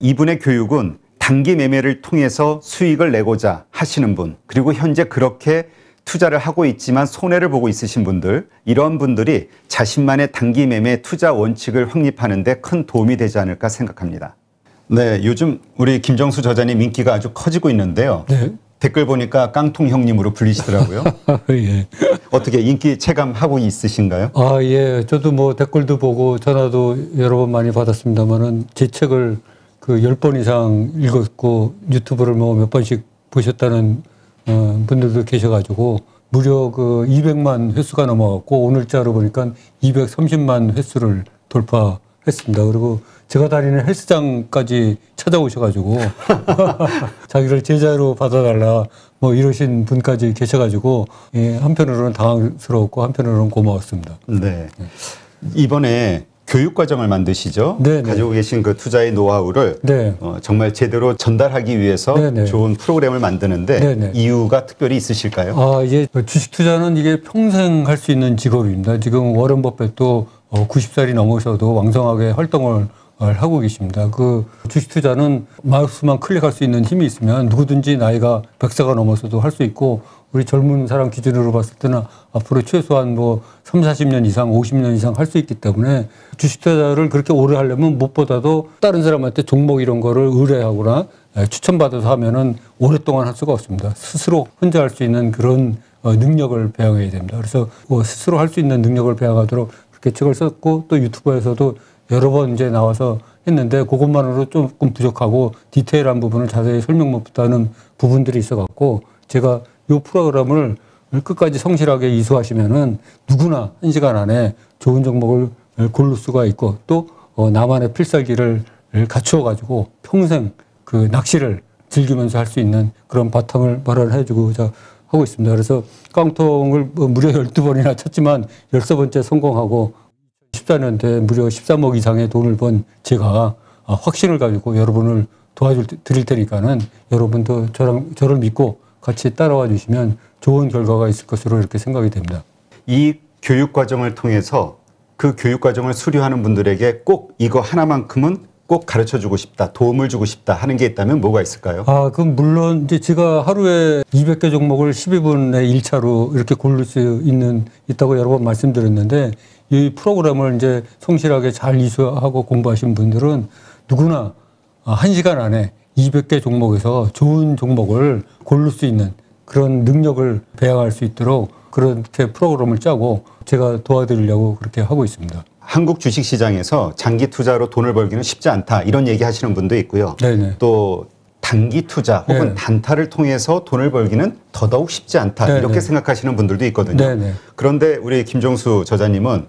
[SPEAKER 1] 이분의 교육은 단기 매매를 통해서 수익을 내고자 하시는 분, 그리고 현재 그렇게 투자를 하고 있지만 손해를 보고 있으신 분들, 이런 분들이 자신만의 단기 매매 투자 원칙을 확립하는 데 큰 도움이 되지 않을까 생각합니다. 네, 요즘 우리 김정수 저자님 인기가 아주 커지고 있는데요. 네. 댓글 보니까 깡통 형님으로 불리시더라고요.
[SPEAKER 3] 예.
[SPEAKER 1] 어떻게 인기 체감하고 있으신가요?
[SPEAKER 3] 아, 예. 저도 뭐 댓글도 보고 전화도 여러 번 많이 받았습니다만은 제 책을 그 10번 이상 읽었고 유튜브를 뭐 몇 번씩 보셨다는 분들도 계셔가지고 무려 그 200만 횟수가 넘어갔고 오늘자로 보니까 230만 횟수를 돌파했습니다. 그리고 제가 다니는 헬스장까지 찾아오셔가지고 자기를 제자로 받아달라 뭐 이러신 분까지 계셔가지고 예, 한편으로는 당황스러웠고 한편으로는 고마웠습니다.
[SPEAKER 1] 네. 이번에 교육과정을 만드시죠. 네네. 가지고 계신 그 투자의 노하우를 네. 정말 제대로 전달하기 위해서 네네. 좋은 프로그램을 만드는데 네네. 이유가 특별히 있으실까요?
[SPEAKER 3] 아, 예. 주식 투자는 이게 평생 할 수 있는 직업입니다. 지금 워런 버핏도 90살이 넘으셔도 왕성하게 활동을 하고 계십니다. 그 주식 투자는 마우스만 클릭할 수 있는 힘이 있으면 누구든지 나이가 100세가 넘어서도 할 수 있고 우리 젊은 사람 기준으로 봤을 때는 앞으로 최소한 뭐 30, 40년 이상, 50년 이상 할 수 있기 때문에 주식 투자를 그렇게 오래 하려면 무엇보다도 다른 사람한테 종목 이런 거를 의뢰하거나 추천받아서 하면은 오랫동안 할 수가 없습니다. 스스로 혼자 할 수 있는 그런 능력을 배워야 됩니다. 그래서 스스로 할 수 있는 능력을 배워가도록 그렇게 책을 썼고 또 유튜브에서도 여러 번 이제 나와서 했는데 그것만으로 조금 부족하고 디테일한 부분을 자세히 설명 못하는 부분들이 있어갖고 제가 이 프로그램을 끝까지 성실하게 이수하시면은 누구나 1시간 안에 좋은 종목을 고를 수가 있고 또 나만의 필살기를 갖추어가지고 평생 그 낚시를 즐기면서 할 수 있는 그런 바탕을 마련해주고자 하고 있습니다. 그래서 깡통을 무려 12번이나 쳤지만 13번째 성공하고 14년도에 무려 13억 이상의 돈을 번 제가 확신을 가지고 여러분을 도와드릴 테니까는 여러분도 저를 믿고 같이 따라와 주시면 좋은 결과가 있을 것으로 이렇게 생각이 됩니다.
[SPEAKER 1] 이 교육 과정을 통해서 그 교육 과정을 수료하는 분들에게 꼭 이거 하나만큼은 꼭 가르쳐 주고 싶다, 도움을 주고 싶다 하는 게 있다면 뭐가 있을까요?
[SPEAKER 3] 아, 그럼 물론 이제 제가 하루에 200개 종목을 12분의 1차로 이렇게 고를 수 있다고 여러 번 말씀드렸는데 이 프로그램을 이제 성실하게 잘 이수하고 공부하신 분들은 누구나 1시간 안에 200개 종목에서 좋은 종목을 고를 수 있는 그런 능력을 배양할 수 있도록 그렇게 프로그램을 짜고 제가 도와드리려고 그렇게 하고 있습니다.
[SPEAKER 1] 한국 주식시장에서 장기 투자로 돈을 벌기는 쉽지 않다 이런 얘기 하시는 분도 있고요.
[SPEAKER 3] 네네.
[SPEAKER 1] 또 단기 투자 혹은 네네. 단타를 통해서 돈을 벌기는 더더욱 쉽지 않다 네네. 이렇게 생각하시는 분들도 있거든요. 네네. 그런데 우리 김정수 저자님은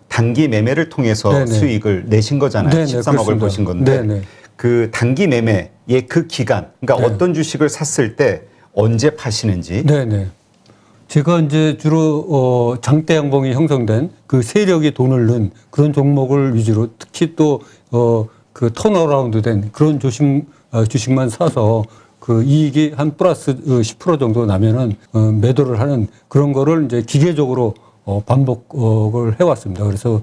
[SPEAKER 1] 단기 매매를 통해서 네네. 수익을 내신 거잖아요. 네네. 13억을 그렇습니다. 보신 건데 네네. 그 단기 매매의 그 기간, 그러니까 네네. 어떤 주식을 샀을 때 언제 파시는지.
[SPEAKER 3] 네네. 제가 이제 주로 장대 양봉이 형성된 그 세력이 돈을 넣은 그런 종목을 위주로 특히 또 그 턴어라운드 된 그런 주식만 사서 그 이익이 한 플러스 10% 정도 나면은 매도를 하는 그런 거를 이제 기계적으로 반복을 해왔습니다. 그래서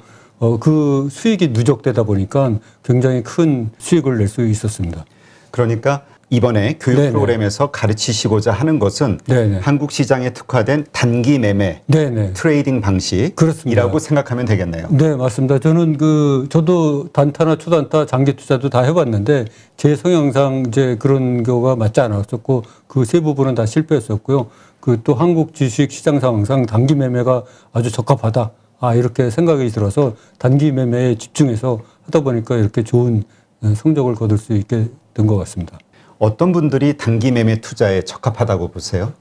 [SPEAKER 3] 그 수익이 누적되다 보니까 굉장히 큰 수익을 낼 수 있었습니다.
[SPEAKER 1] 그러니까 이번에 교육 네네. 프로그램에서 가르치시고자 하는 것은 네네. 한국 시장에 특화된 단기 매매 네네. 트레이딩 방식이라고 그렇습니다. 생각하면 되겠네요.
[SPEAKER 3] 네, 맞습니다. 저는 저도 단타나 초단타, 장기 투자도 다 해봤는데 제 성향상 이제 그런 거가 맞지 않았었고 그 세 부분은 다 실패했었고요. 또 한국 주식 시장 상황상 단기 매매가 아주 적합하다. 이렇게 생각이 들어서 단기 매매에 집중해서 하다 보니까 이렇게 좋은 성적을 거둘 수 있게 된 것 같습니다.
[SPEAKER 1] 어떤 분들이 단기 매매 투자에 적합하다고 보세요?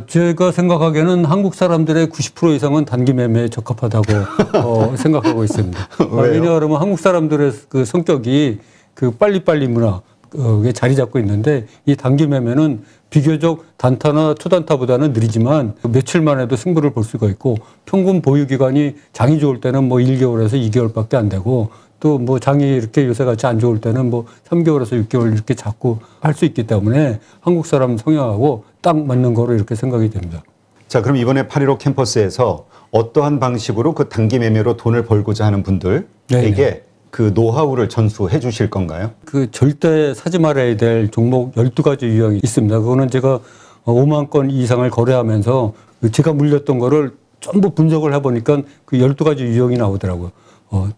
[SPEAKER 3] 제가 생각하기에는 한국 사람들의 90% 이상은 단기 매매에 적합하다고 생각하고 있습니다. 왜냐하면 한국 사람들의 그 성격이 그 빨리빨리 문화에 자리 잡고 있는데 이 단기 매매는 비교적 단타나 초단타보다는 느리지만 며칠만 해도 승부를 볼 수가 있고 평균 보유 기간이 장이 좋을 때는 뭐 1개월에서 2개월밖에 안 되고 또 뭐 장이 이렇게 요새같이 안 좋을 때는 뭐 3개월에서 6개월 이렇게 잡고 할 수 있기 때문에 한국 사람 성향하고 딱 맞는 거로 이렇게 생각이 됩니다.
[SPEAKER 1] 자, 그럼 이번에 8.15 캠퍼스에서 어떠한 방식으로 그 단기 매매로 돈을 벌고자 하는 분들에게 네네. 그 노하우를 전수해 주실 건가요?
[SPEAKER 3] 그 절대 사지 말아야 될 종목 12가지 유형이 있습니다. 그거는 제가 5만 건 이상을 거래하면서 제가 물렸던 거를 전부 분석을 해보니까 그 12가지 유형이 나오더라고요.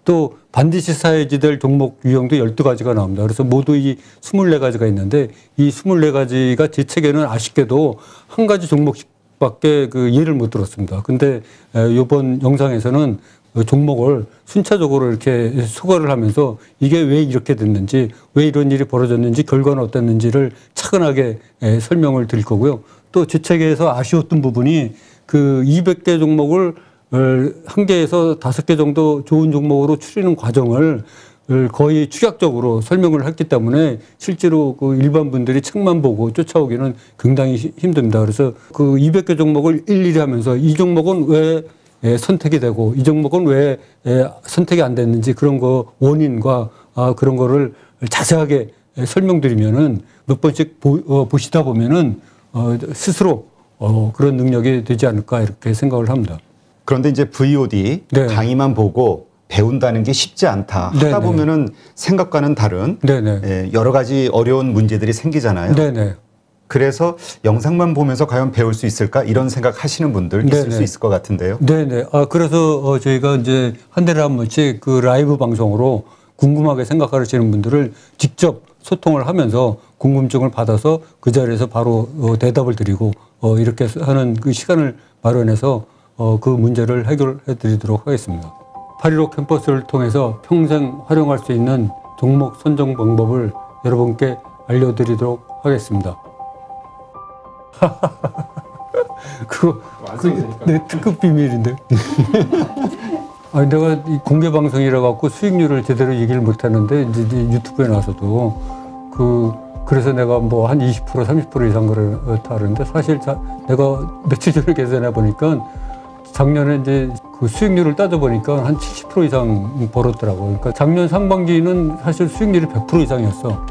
[SPEAKER 3] 또 반드시 사야지 될 종목 유형도 12가지가 나옵니다. 그래서 모두 이 24가지가 있는데 이 24가지가 제 책에는 아쉽게도 한 가지 종목씩밖에 그 예를 못 들었습니다. 근데 이번 영상에서는 종목을 순차적으로 이렇게 소개를 하면서 이게 왜 이렇게 됐는지, 왜 이런 일이 벌어졌는지, 결과는 어땠는지를 차근하게 설명을 드릴 거고요. 또 제 책에서 아쉬웠던 부분이 그 200개 종목을 1개에서 5개 정도 좋은 종목으로 추리는 과정을 거의 축약적으로 설명을 했기 때문에 실제로 그 일반 분들이 책만 보고 쫓아오기는 굉장히 힘듭니다. 그래서 그 200개 종목을 일일이 하면서 이 종목은 왜 선택이 되고 이 종목은 왜 선택이 안 됐는지 그런 거 원인과 그런 거를 자세하게 설명드리면은 몇 번씩 보시다 보면은 스스로 그런 능력이 되지 않을까 이렇게 생각을 합니다.
[SPEAKER 1] 그런데 이제 VOD 네. 강의만 보고 배운다는 게 쉽지 않다.
[SPEAKER 3] 네네.
[SPEAKER 1] 하다 보면은 생각과는 다른 여러 가지 어려운 문제들이 생기잖아요.
[SPEAKER 3] 네네.
[SPEAKER 1] 그래서 영상만 보면서 과연 배울 수 있을까 이런 생각 하시는 분들 있을 수 있을 것 같은데요.
[SPEAKER 3] 네네. 그래서 저희가 이제 한 달에 한 번씩 그 라이브 방송으로 궁금하게 생각하시는 분들을 직접 소통을 하면서 궁금증을 받아서 그 자리에서 바로 대답을 드리고 이렇게 하는 그 시간을 마련해서 그 문제를 해결해 드리도록 하겠습니다. 8.15 캠퍼스를 통해서 평생 활용할 수 있는 종목 선정 방법을 여러분께 알려드리도록 하겠습니다. 그거 내 특급 비밀인데. 내가 공개 방송이라 갖고 수익률을 제대로 얘기를 못 하는데 이제 유튜브에 나와서도 그래서 내가 뭐 한 20% 30% 이상 그렇다는데 사실 내가 며칠 전에 계산해 보니까 작년에 이제 그 수익률을 따져보니까 한 70% 이상 벌었더라고요. 그러니까 작년 상반기는 사실 수익률이 100% 이상이었어.